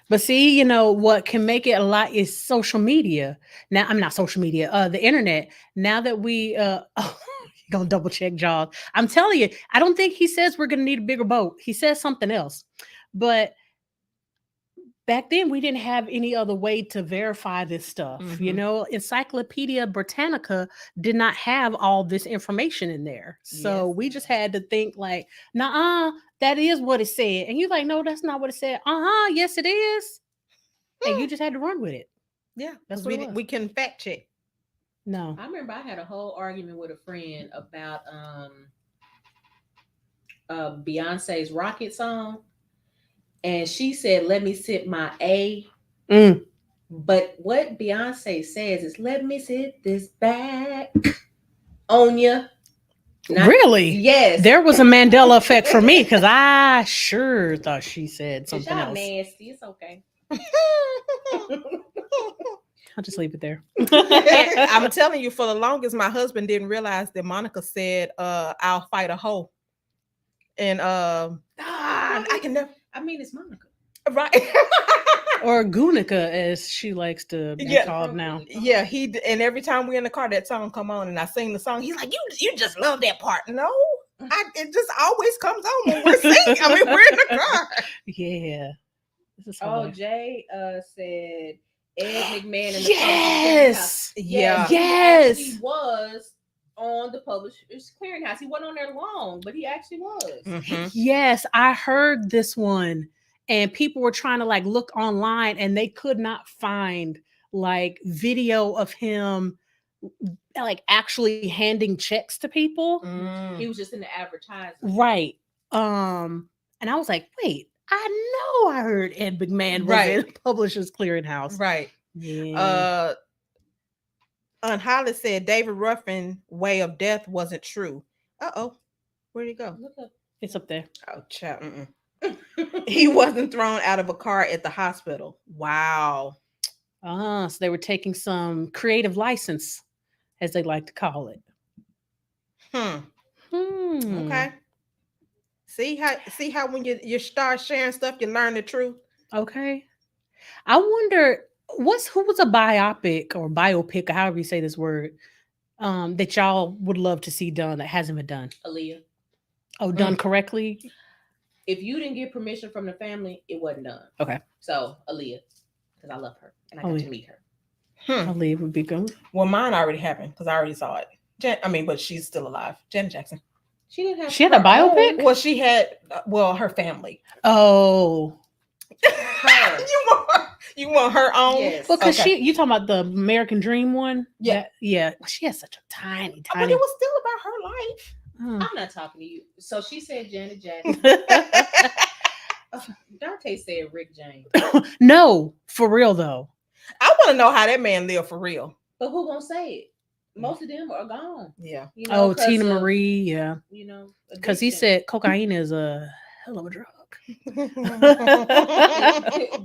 But see, you know, what can make it a lot is social media. Now, I'm not social media, the internet. Now that we gonna double check Jaws. I'm telling you, I don't think he says we're gonna need a bigger boat. He says something else. But back then we didn't have any other way to verify this stuff. You Mhm. know, Encyclopedia Britannica did not have all this information in there. So Yes. we just had to think like, nah, that is what it said. And you're like, no, that's not what it said. Yes, it is. And you just had to run with it. Yeah, That's because what it was. we can fact check. No. I remember I had a whole argument with a friend about Beyonce's Rocket song. And she said, let me sit my A. But what Beyonce says is, let me sit this back on ya. Really? Yes. There was a Mandela effect for me because I sure thought she said something y'all else. nasty. It's okay. I'll just leave it there. I'm telling you, for the longest, my husband didn't realize that Monica said, I'll fight a hoe. And I can never. I mean, it's Monica. Right. Or Gunica, as she likes to be called now. Yeah, and every time we're in the car, that song come on, and I sing the song. He's like, "You just love that part." No, it just always comes on when we're singing. I mean, we're in the car. Yeah. This is Jay said Ed McMahon in the yes, yeah, yes. He was on the Publishers Clearinghouse. He wasn't on there long, but he actually was. Mm-hmm. Yes, I heard this one. And people were trying to like look online and they could not find like video of him like actually handing checks to people. He was just in the advertisement. Right. And I was like, wait, I know I heard Ed McMahon was in Publishers Clearinghouse. Right. Yeah. Untitled said David Ruffin way of death wasn't true. Uh-oh. Where'd he go? Look up. It's up there. Oh, child. He wasn't thrown out of a car at the hospital. Wow. So they were taking some creative license, as they like to call it. Okay. See how when you start sharing stuff, you learn the truth. Okay. I wonder who was a biopic or biopic, or however you say this word, that y'all would love to see done that hasn't been done. Aaliyah. Oh, done correctly. If you didn't get permission from the family, it wasn't done. Okay. So Aaliyah, because I love her and I got to meet her. Aaliyah would be good. Well, mine already happened because I already saw it. But she's still alive. Janet Jackson. She didn't have. She had a biopic. Well, she had. Her family. Oh. Her. You want her own? Yes. Because you talking about the American Dream one? Yeah. Yeah. She has such a tiny. But it was still about her life. I'm not talking to you. So she said Janet Jackson. Dante said Rick James. No, for real though. I want to know how that man lived for real. But who gonna say it? Most of them are gone. Yeah. You know, Tina Marie. Yeah. You know, because he said cocaine is a hell of a drug.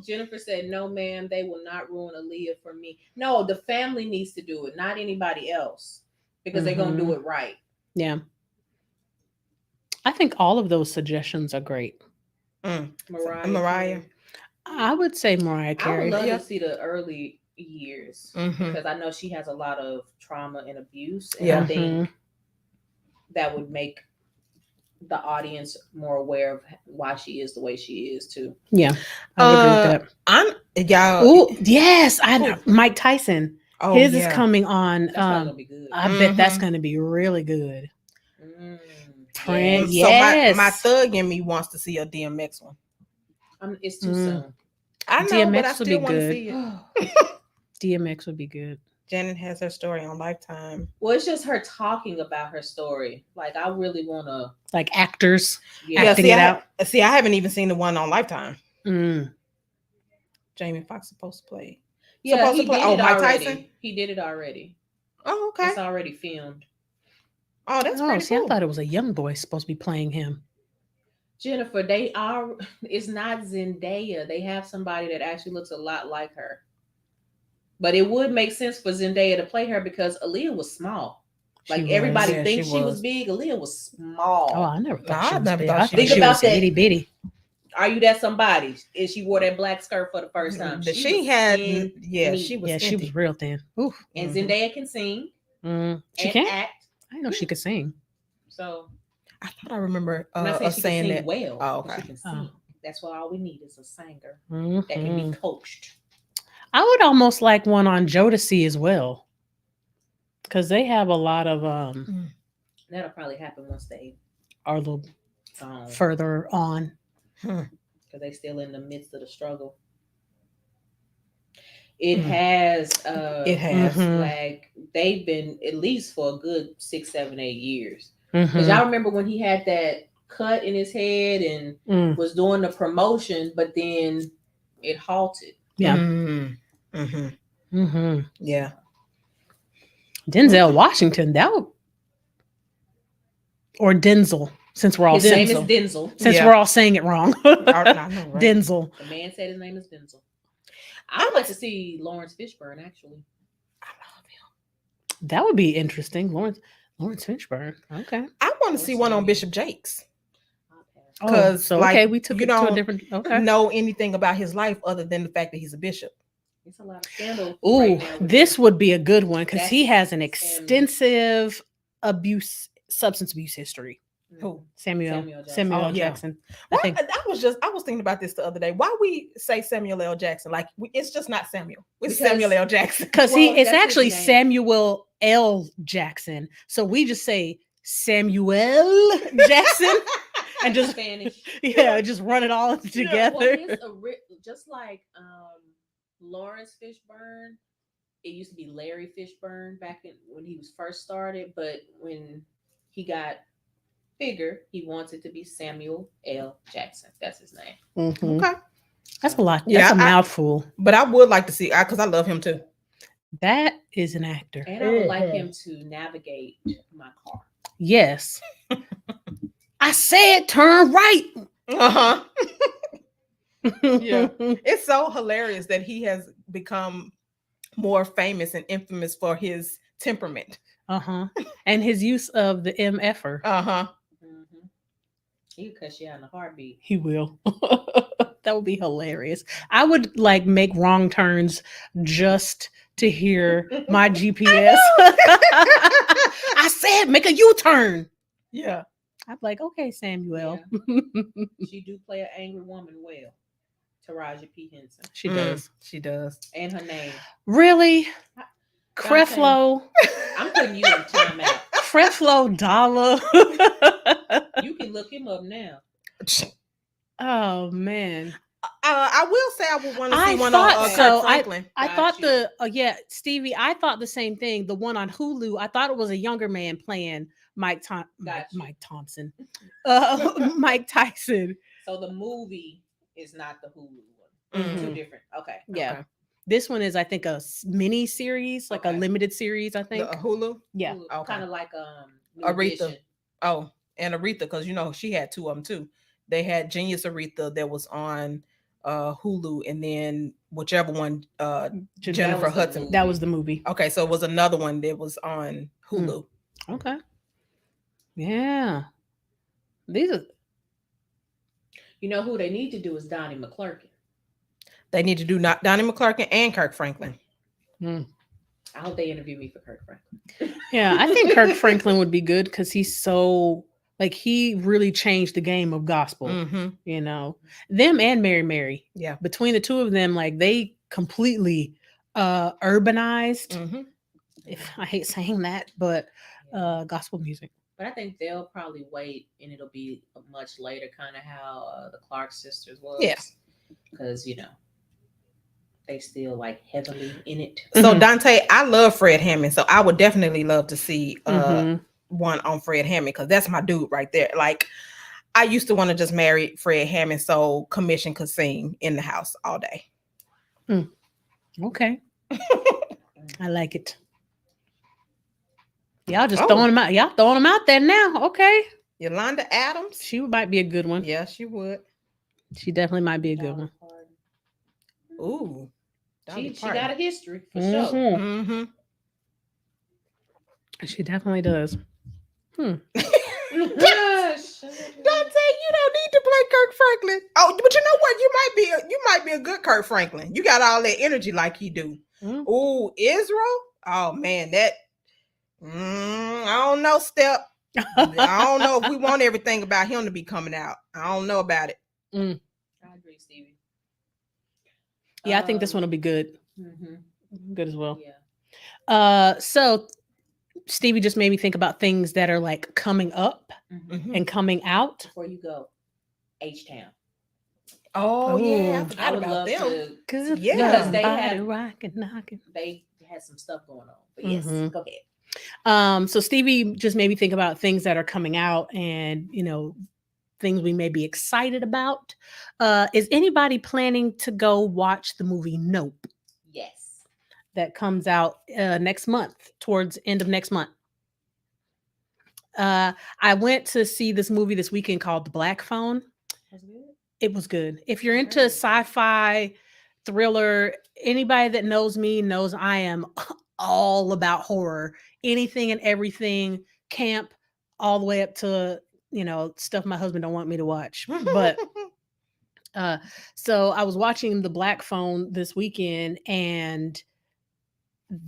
Jennifer said, "No, ma'am, they will not ruin Aaliyah for me. No, the family needs to do it, not anybody else, because they're gonna do it right." Yeah. I think all of those suggestions are great. Mariah. I would say Mariah Carey. I would love to see the early years because I know she has a lot of trauma and abuse, and I think that would make the audience more aware of why she is the way she is too. Yeah, I would agree with that. Oh yes, I know Mike Tyson. Oh, his is coming on. That's gonna be good. I bet that's going to be really good. Prince. Yes. So my thug in me wants to see a DMX one. It's too soon. I know, DMX but I still want to see it. DMX would be good. Janet has her story on Lifetime. Well, it's just her talking about her story. Like, I really want to... Like actors acting it out. See, I haven't even seen the one on Lifetime. Jamie Foxx supposed to play. Yeah, he did it Mike Tyson? He did it already. Oh, okay. It's already filmed. Oh, that's pretty cool. I thought it was a young boy supposed to be playing him. Jennifer, it's not Zendaya. They have somebody that actually looks a lot like her. But it would make sense for Zendaya to play her because Aaliyah was small. Like everybody thinks she was big. Aaliyah was small. Oh, I never thought she was big. I think she was itty bitty. Are you that somebody? And she wore that black skirt for the first time. She was real thin. Oof. And Zendaya can sing. She can act. I know she could sing. So I thought I remember saying that. Well. Oh, okay. That's what all we need is a singer that can be coached. I would almost like one on Jodeci as well, because they have a lot of That'll probably happen once they are a little gone, further on. because they still in the midst of the struggle. It has like they've been at least for a good 6, 7, 8 years. Because y'all remember when he had that cut in his head and was doing the promotion, but then it halted. Yeah. Yeah. Denzel Washington, or Denzel, since we're all His name is Denzel. Since we're all saying it wrong. I know, right? Denzel. The man said his name is Denzel. I would like to see Lawrence Fishburne, actually. I love him. That would be interesting. Lawrence Fishburne. Okay. I want to see one on Bishop Jakes. Because we took it to a different. Know anything about his life other than the fact that he's a bishop? It's a lot of scandal. Ooh, this would be a good one because he has an extensive substance abuse history. Who? Samuel L. Jackson. I was thinking about this the other day. Why we say Samuel L. Jackson? Like it's just not Samuel. It's Samuel L. Jackson. Because it's actually Samuel L. Jackson. So we just say Samuel Jackson and just Spanish. Yeah, just run it all together. Just like Lawrence Fishburne, it used to be Larry Fishburne back when he was first started, but when he got bigger, he wants it to be Samuel L. Jackson. That's his name. Okay, that's a lot. Yeah, that's a mouthful. But I would like to see, because I love him too. That is an actor, and I would like him to navigate my car. Yes, I said turn right. Yeah, it's so hilarious that he has become more famous and infamous for his temperament. And his use of the MFer. He'll cuss you out in a heartbeat. He will. That would be hilarious. I would like make wrong turns just to hear my GPS. I said make a U-turn. Yeah. I'm like, okay, Samuel. Yeah. She do play an angry woman well. Taraji P. Henson. She does. She does. And her name. Really? Creflo. I'm putting you in timeout. Creflo Dollar. You can look him up now. Oh man. I will say I would want to see one on Kirk Franklin. I thought Stevie, I thought the same thing. The one on Hulu, I thought it was a younger man playing Mike Thompson. Mike Tyson. So the movie is not the Hulu one. Two different. Okay. Yeah. Okay. This one is, I think, a mini series, like a limited series, I think. Hulu? Yeah. Okay. Kind of like Aretha. Oh, and Aretha, because she had two of them too. They had Genius Aretha that was on Hulu, and then whichever one, Jennifer Hudson. That was the movie. Okay, so it was another one that was on Hulu. Okay. Yeah. These are. You know who they need to do is Donnie McClurkin. They need to do Donnie McClurkin and Kirk Franklin. I hope they interview me for Kirk Franklin. Yeah, I think Kirk Franklin would be good because he's so he really changed the game of gospel. Them and Mary. Yeah, between the two of them, they completely urbanized. If I hate saying that, but gospel music. But I think they'll probably wait, and it'll be much later, kind of how the Clark sisters was. Yeah, because they still heavily in it. So Dante, I love Fred Hammond, so I would definitely love to see one on Fred Hammond because that's my dude right there. I used to want to just marry Fred Hammond so Commission could sing in the house all day. Okay, I like it. Y'all just throwing them out. Y'all throwing them out there now. Okay. Yolanda Adams. She might be a good one. Yeah, she would. She definitely might be a good one. Ooh. She got a history for sure. She definitely does. Dante, you don't need to play Kirk Franklin. Oh, but you know what? You might be a good Kirk Franklin. You got all that energy like he do. Ooh, Israel. Oh man, that. I don't know, Step. I don't know if we want everything about him to be coming out. I don't know about it. Yeah, I think this one will be good. Mm-hmm. Good as well. Yeah. So Stevie just made me think about things that are like coming up and coming out. Before you go, H-Town. Oh yeah, I Ooh. forgot about them. to. Good Yeah. Because they body have- rockin', knockin'. They had some stuff going on. But yes, Mhm. go ahead. So Stevie just made me think about things that are coming out and things we may be excited about. Is anybody planning to go watch the movie Nope Yes. that comes out next month, towards end of next month? I went to see this movie this weekend called The Black Phone. Was it good? It was good. If you're into Really? sci-fi, thriller, anybody that knows me knows I am all about horror. Anything and everything, camp, all the way up to stuff my husband don't want me to watch. But so I was watching The Black Phone this weekend, and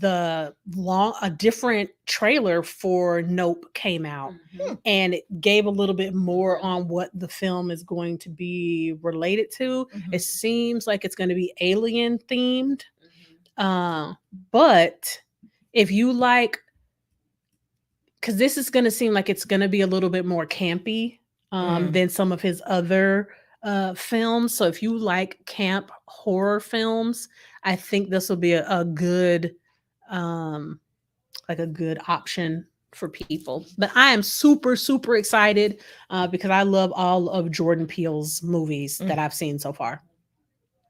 a different trailer for Nope came out, Mhm. and it gave a little bit more on what the film is going to be related to. It seems like it's going to be alien themed. Mhm. But if you like, because this is going to seem like it's going to be a little bit more campy than some of his other films. So if you like camp horror films, I think this will be a good like a good option for people. But I am super, super excited because I love all of Jordan Peele's movies that I've seen so far.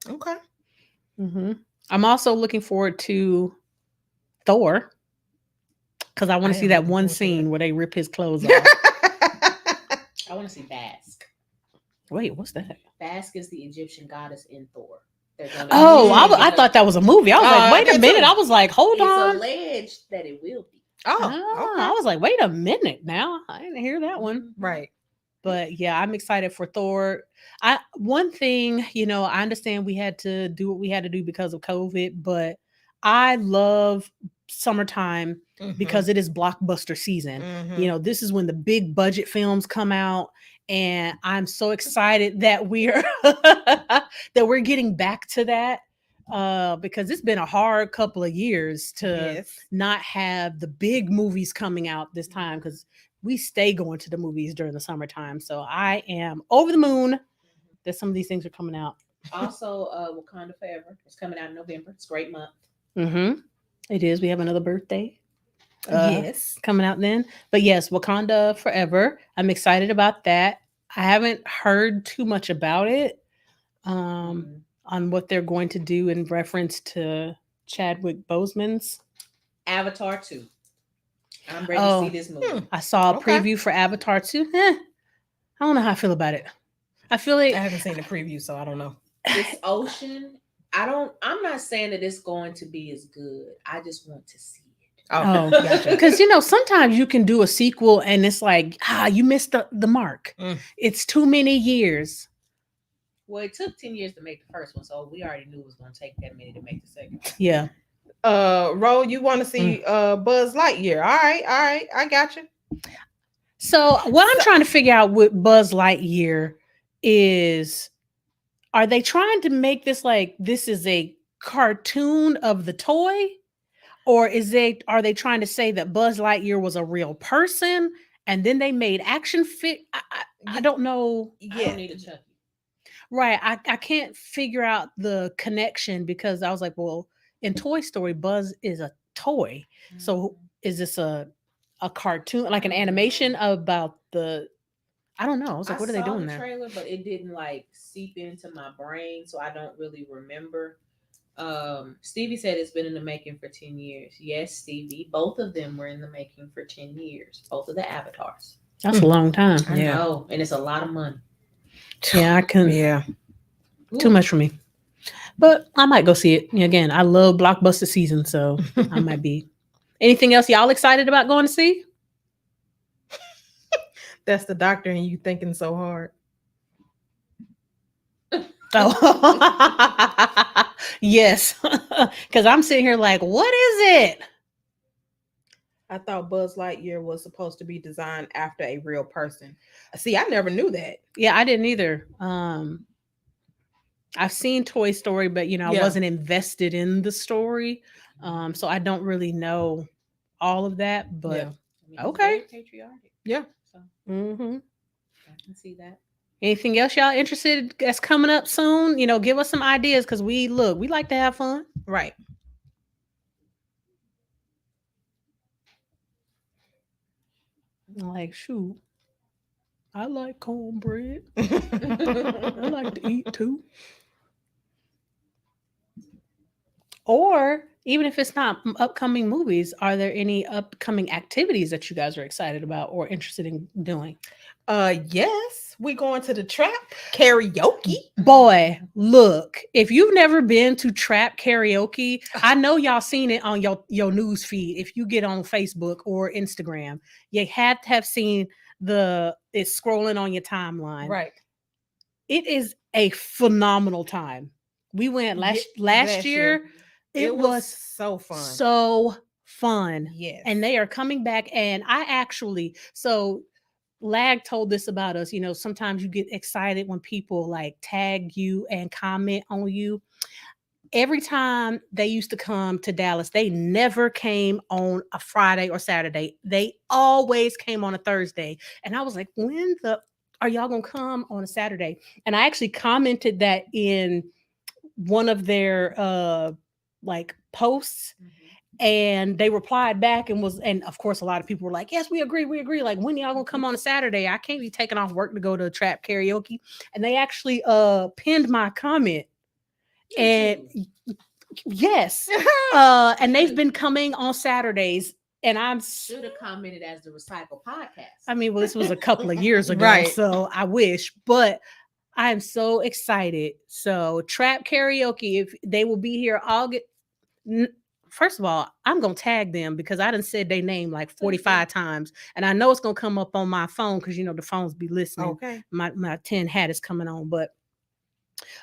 Okay. I'm also looking forward to Thor because I want to see that one scene where they rip his clothes off. I want to see Bask. Wait, what's that? Bask is the Egyptian goddess in Thor. Oh, I thought that was a movie. I was like, wait a minute. I was like, hold on. It's alleged that it will be. I was like, wait a minute now. I didn't hear that one. Right. But yeah, I'm excited for Thor. One thing, I understand we had to do what we had to do because of COVID, but I love summertime because it is blockbuster season. This is when the big budget films come out, and I'm so excited that we're getting back to that. Because it's been a hard couple of years to not have the big movies coming out this time, because we stay going to the movies during the summertime. So I am over the moon that some of these things are coming out. Also, Wakanda Forever. It's coming out in November. It's a great month. It is. We have another birthday. Coming out then. But yes, Wakanda Forever. I'm excited about that. I haven't heard too much about it. On what they're going to do in reference to Chadwick Boseman's Avatar 2. I'm ready to see this movie. I saw a preview for Avatar 2. I don't know how I feel about it. I feel like I haven't seen the preview, so I don't know. This ocean, I'm not saying that it's going to be as good. I just want to see it. Oh, gotcha. Because sometimes you can do a sequel and it's like, you missed the mark. It's too many years. Well, it took 10 years to make the first one, so we already knew it was going to take that many to make the second. Yeah. Ro, you want to see Buzz Lightyear? All right, I got you. So what I'm trying to figure out with Buzz Lightyear is, are they trying to make this like this is a cartoon of the toy, or are they trying to say that Buzz Lightyear was a real person and then they made action fit? I don't know. I don't need a Chucky. Right. I can't figure out the connection, because I was like, well, in Toy Story, Buzz is a toy. So is this a cartoon, like an animation about I don't know. I was like, what are they doing there? Trailer, but it didn't like seep into my brain, so I don't really remember. Stevie said it's been in the making for 10 years. Yes, Stevie. Both of them were in the making for 10 years. Both of the avatars. That's a long time. I know, and it's a lot of money. Yeah, I can. Yeah. Too much for me. But I might go see it. Again, I love blockbuster season, so I might be. Anything else y'all excited about going to see? That's the doctor and you thinking so hard. Oh. Yes. Because I'm sitting here like, what is it? I thought Buzz Lightyear was supposed to be designed after a real person. See, I never knew that. Yeah, I didn't either. I've seen Toy Story, but I Yeah. wasn't invested in the story. So I don't really know all of that, but Yeah. It's okay. very patriotic. Yeah. So Mm-hmm. I can see that. Anything else y'all interested that's coming up soon? Give us some ideas because we like to have fun. Right. Like, shoot, I like cornbread. I like to eat too. Or even if it's not upcoming movies, are there any upcoming activities that you guys are excited about or interested in doing? Yes, we going to the trap karaoke. Boy, look, if you've never been to trap karaoke, I know y'all seen it on your news feed. If you get on Facebook or Instagram, you had to have seen it's scrolling on your timeline. Right. It is a phenomenal time. We went last year. It was so fun. so fun. Yes. And they are coming back. And Lag told this about us. Sometimes you get excited when people like tag you and comment on you. Every time they used to come to Dallas, they never came on a Friday or Saturday. They always came on a Thursday. And I was like, when are y'all gonna come on a Saturday? And I actually commented that in one of their posts. And they replied back and of course a lot of people were like, yes, we agree. Like, when y'all gonna come on a Saturday? I can't be taking off work to go to trap karaoke. And they actually pinned my comment. And yes. And they've been coming on Saturdays. And I should have commented as the RePsychled podcast. I mean, well, this was a couple of years ago, Right. So I wish, but I am so excited. So trap karaoke, if they will be here August. First of all, I'm going to tag them because I done said their name like 45 times. And I know it's going to come up on my phone because, the phones be listening. Okay. My 10 hat is coming on. But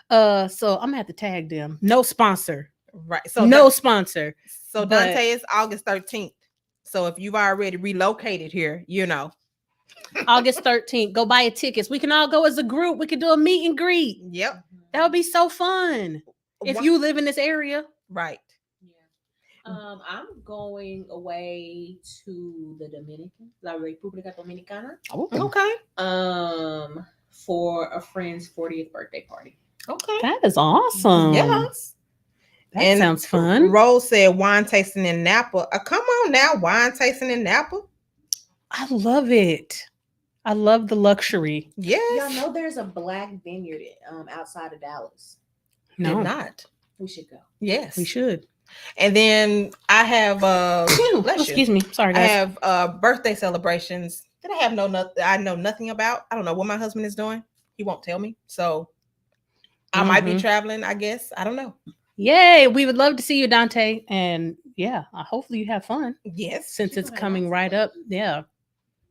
so I'm going to have to tag them. No sponsor. Right. So no sponsor. So Dante is August 13th. So if you've already relocated here, August 13th, go buy your tickets. We can all go as a group. We can do a meet and greet. Yep. That would be so fun. If you live in this area. Right. I'm going away to the Dominican, La República Dominicana. Oh, okay. For a friend's 40th birthday party. Okay. That is awesome. Yes. That sounds fun. Rose said wine tasting in Napa. Come on now, wine tasting in Napa. I love it. I love the luxury. Yes. Y'all know there's a black vineyard outside of Dallas. No. Did not. We should go. Yes. We should. And then I have excuse me. Sorry, guys. I have birthday celebrations that I know nothing about. I don't know what my husband is doing. He won't tell me. So I might be traveling, I guess. I don't know. Yay. We would love to see you, Dante. And yeah, hopefully you have fun. Yes. Since it's coming right up. Yeah.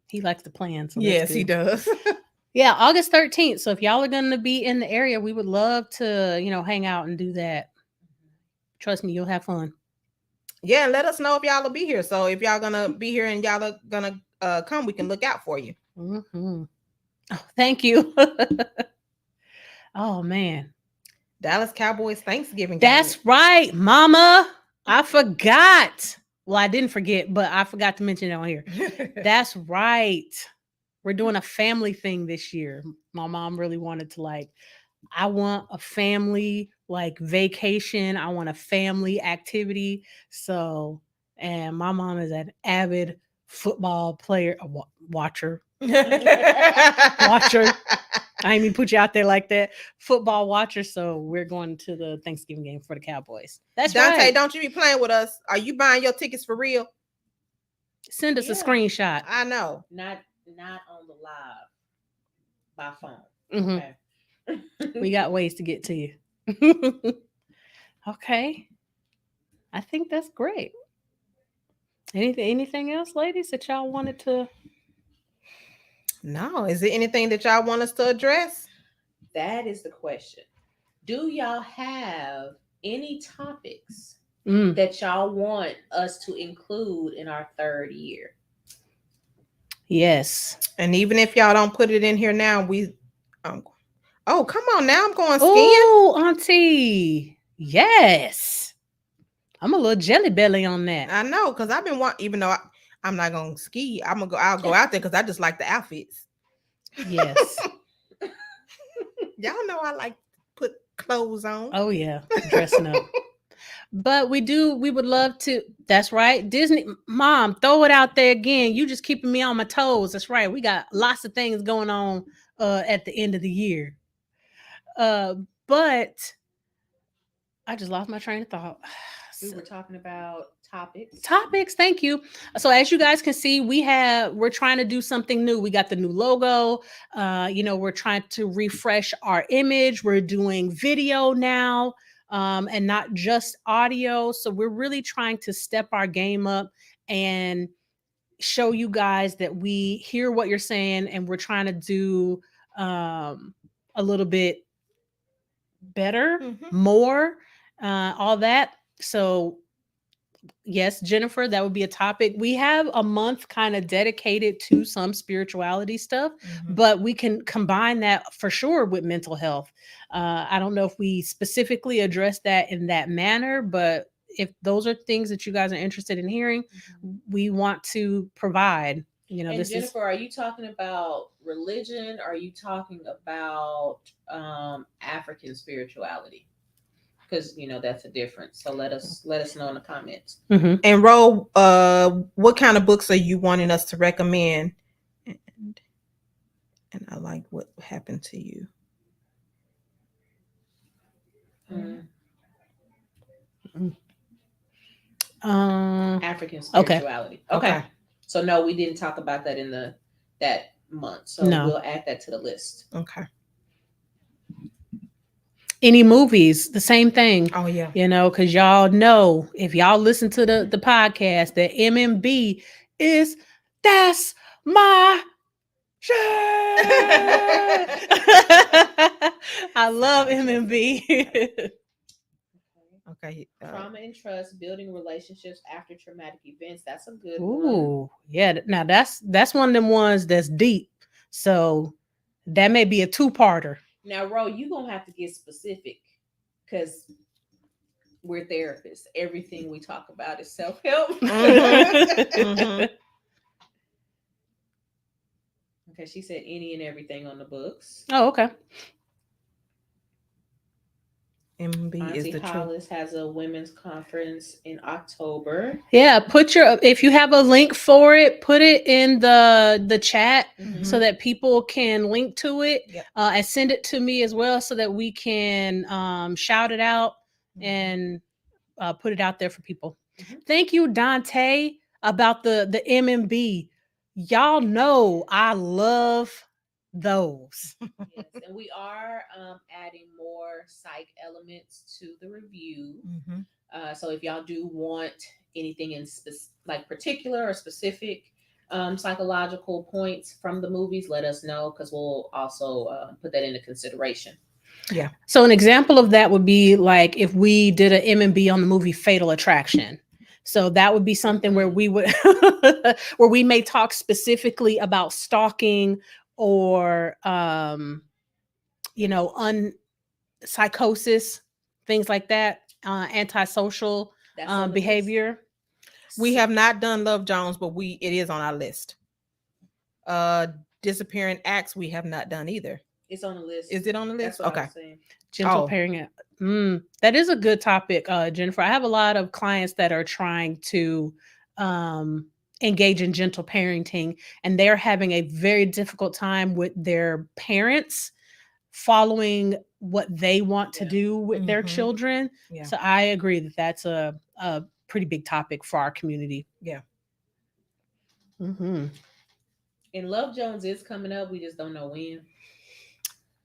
He likes to plan. So yes, he does. Yeah, August 13th. So if y'all are going to be in the area, we would love to, hang out and do that. Trust me, you'll have fun. Yeah, and let us know if y'all will be here. So if y'all gonna be here and y'all are gonna come, we can look out for you. Mm-hmm. Oh, thank you. Oh man, Dallas Cowboys Thanksgiving. That's right, Mama. I forgot. Well, I didn't forget, but I forgot to mention it on here. That's right. We're doing a family thing this year. My mom really wanted to I want a family vacation. I want a family activity. So, and my mom is an avid football player, watcher. Watcher. I didn't even put you out there like that. Football watcher. So we're going to the Thanksgiving game for the Cowboys. That's Dante, right. Don't you be playing with us. Are you buying your tickets for real? Send us a screenshot. I know. Not on the live by phone. Mm-hmm. Okay. We got ways to get to you. Okay. I think that's great. Anything else, ladies, that y'all wanted to? No. Is there anything that y'all want us to address? That is the question. Do y'all have any topics that y'all want us to include in our third year? Yes. And even if y'all don't put it in here now, Oh, come on now. I'm going skin. Oh, Auntie. Yes. I'm a little jelly belly on that. I know, because I've been wanting, even though I'm not going to ski, I'll go out there because I just like the outfits. Yes. Y'all know I like put clothes on. Oh, yeah. Dressing up. But we would love to. That's right. Disney, Mom, throw it out there again. You just keeping me on my toes. That's right. We got lots of things going on at the end of the year. But I just lost my train of thought. We were talking about topics. Thank you. So as you guys can see, we're trying to do something new. We got the new logo. We're trying to refresh our image. We're doing video now. And not just audio. So we're really trying to step our game up and show you guys that we hear what you're saying, and we're trying to do a little bit better, more, all that. So yes, Jennifer, that would be a topic. We have a month kind of dedicated to some spirituality stuff, but we can combine that for sure with mental health. I don't know if we specifically address that in that manner, but if those are things that you guys are interested in hearing, we want to provide. And Jennifer, are you talking about religion? Or are you talking about African spirituality? Because that's a difference. So let us know in the comments. And Ro, what kind of books are you wanting us to recommend? And I like what happened to you. African spirituality. Okay. So no, we didn't talk about that in that month. So we'll add that to the list. Okay. Any movies, the same thing. Oh, yeah. Because y'all know, if y'all listen to the podcast, that MMB that's my shit. I love MMB. Okay. Trauma and trust, building relationships after traumatic events. That's a good one. Yeah. Now that's one of them ones that's deep. So that may be a two-parter. Now, Ro, you're going to have to get specific because we're therapists. Everything we talk about is self-help. Okay, she said any and everything on the books. Oh, okay. MB is the Hollis has a women's conference in October. Yeah, if you have a link for it, put it in the chat so that people can link to it. Yep. And send it to me as well so that we can shout it out and put it out there for people. Thank you, Dante, about the MMB. Y'all know I love those. Yes, and we are adding more psych elements to the review. So if y'all do want anything in particular or specific psychological points from the movies, let us know, because we'll also put that into consideration. Yeah. So an example of that would be like if we did an MMB on the movie Fatal Attraction. So that would be something where we would where we may talk specifically about stalking or psychosis, things like that, antisocial behavior. We have not done Love Jones, but it is on our list. Disappearing acts we have not done either. It's on the list. Is it on the list? That's what I was saying. Gentle pairing. That is a good topic, Jennifer. I have a lot of clients that are trying to engage in gentle parenting, and they're having a very difficult time with their parents following what they want to do with their children. Yeah. So I agree that that's a pretty big topic for our community. Yeah. And Love Jones is coming up. We just don't know when.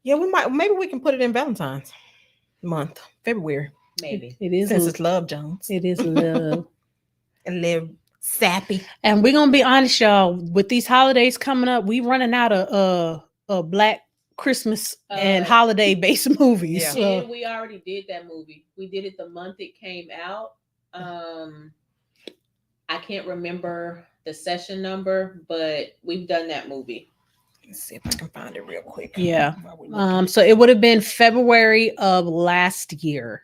Yeah, maybe we can put it in Valentine's month, February. Maybe. It is. Since it's Love Jones. It is love. A little sappy. And we're going to be honest, y'all, with these holidays coming up, we running out of Black Christmas and holiday-based movies. Yeah. And we already did that movie. We did it the month it came out. I can't remember the session number, but we've done that movie. Let's see if I can find it real quick. Yeah. while we're looking. So it would have been February of last year.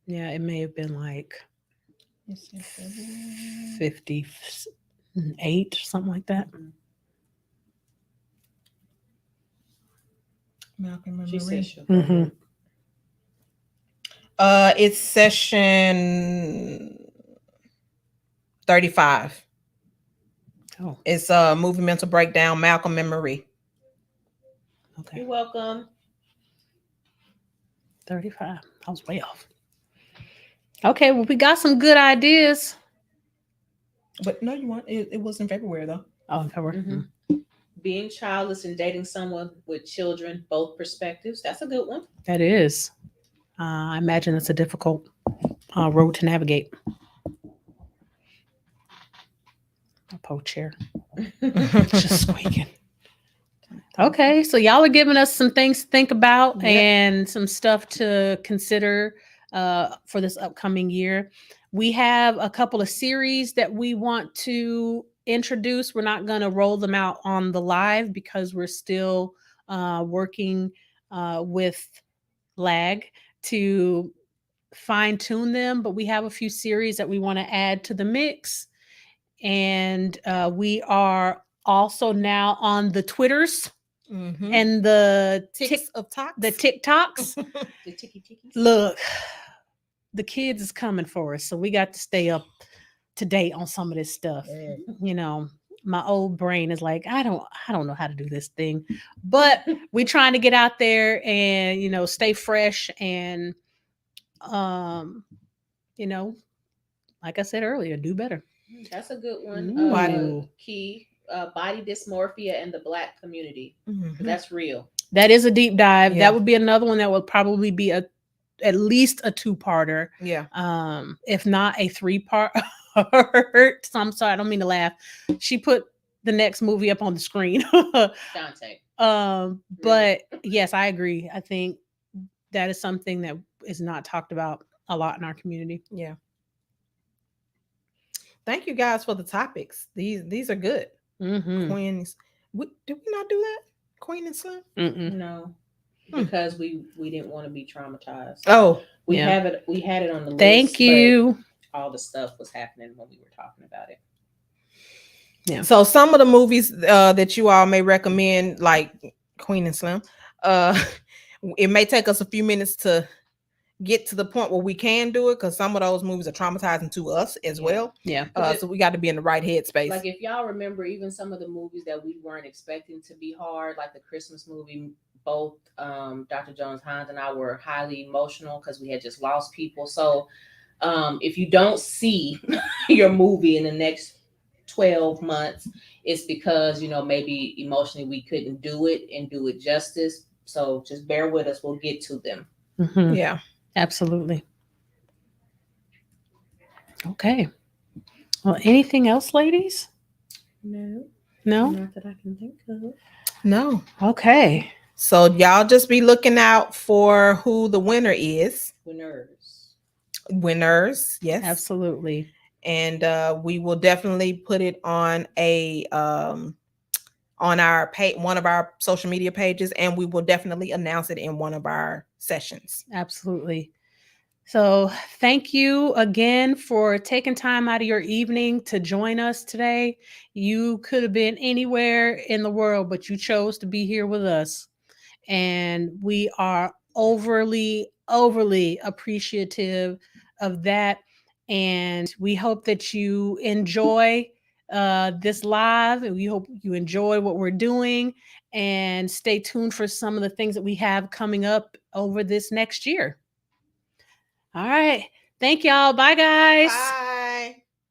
Yeah, it may have been like Let's see, February. 58 or something like that. Malcolm and She Marie. said she'll go Mhm. with- It's session 35. Oh, It's movie mental breakdown, Malcolm and Marie. okay. You're welcome. 35. I was way off. Okay, well, we got some good ideas. But no, you want it was in February though. Oh, in February. Mhm. Being childless and dating someone with children, both perspectives. That's a good one. That is. I imagine it's a difficult road to navigate. A po chair. Just squeaking. Okay, so y'all are giving us some things to think about Yep. and some stuff to consider for this upcoming year. We have a couple of series that we want to introduce. We're not going to roll them out on the live because we're still working with lag to fine tune them, but we have a few series that we want to add to the mix. And we are also now on the Twitters and the Ticks of talks. the TikToks. The ticky tickies. Look, the kids is coming for us, so we got to stay up to date on some of this stuff. You know, my old brain is like, I don't know how to do this thing, but we're trying to get out there and, you know, stay fresh and you know, like I said earlier, do better. That's a good one. Ooh. Key body dysmorphia and the Black community. That's real. That is a deep dive. Yeah. That would be another one that would probably be at least a 2-parter. Yeah. If not a 3-part. So I'm sorry, I don't mean to laugh. She put the next movie up on the screen. Dante. But yes, I agree. I think that is something that is not talked about a lot in our community. Yeah. Thank you guys for the topics. These are good. Mm-hmm. Queens. Did we not do that? Queen and Son? Mm-mm. No. Because we didn't want to be traumatized. Oh, We yeah. had it on the list. Thank you. But all the stuff was happening when we were talking about it. Yeah. So some of the movies that you all may recommend, like Queen and Slim, it may take us a few minutes to get to the point where we can do it because some of those movies are traumatizing to us as well. Yeah. So we got to be in the right headspace. Like if y'all remember, even some of the movies that we weren't expecting to be hard, like the Christmas movie, both Dr. Jones-Hines and I were highly emotional because we had just lost people. So if you don't see your movie in the next 12 months, it's because, you know, maybe emotionally we couldn't do it and do it justice. So just bear with us. We'll get to them. Mm-hmm. Yeah. Absolutely. Okay. Well, anything else, ladies? No. No? Not that I can think of. No. Okay. So y'all just be looking out for who the winner is. Winners. Yes. Absolutely. And we will definitely put it on on our page, one of our social media pages, and we will definitely announce it in one of our sessions. Absolutely. So thank you again for taking time out of your evening to join us today. You could have been anywhere in the world, but you chose to be here with us. And we are overly appreciative of that. And we hope that you enjoy this live, and we hope you enjoy what we're doing, and stay tuned for some of the things that we have coming up over this next year. All right. Thank y'all. Bye, guys. Bye.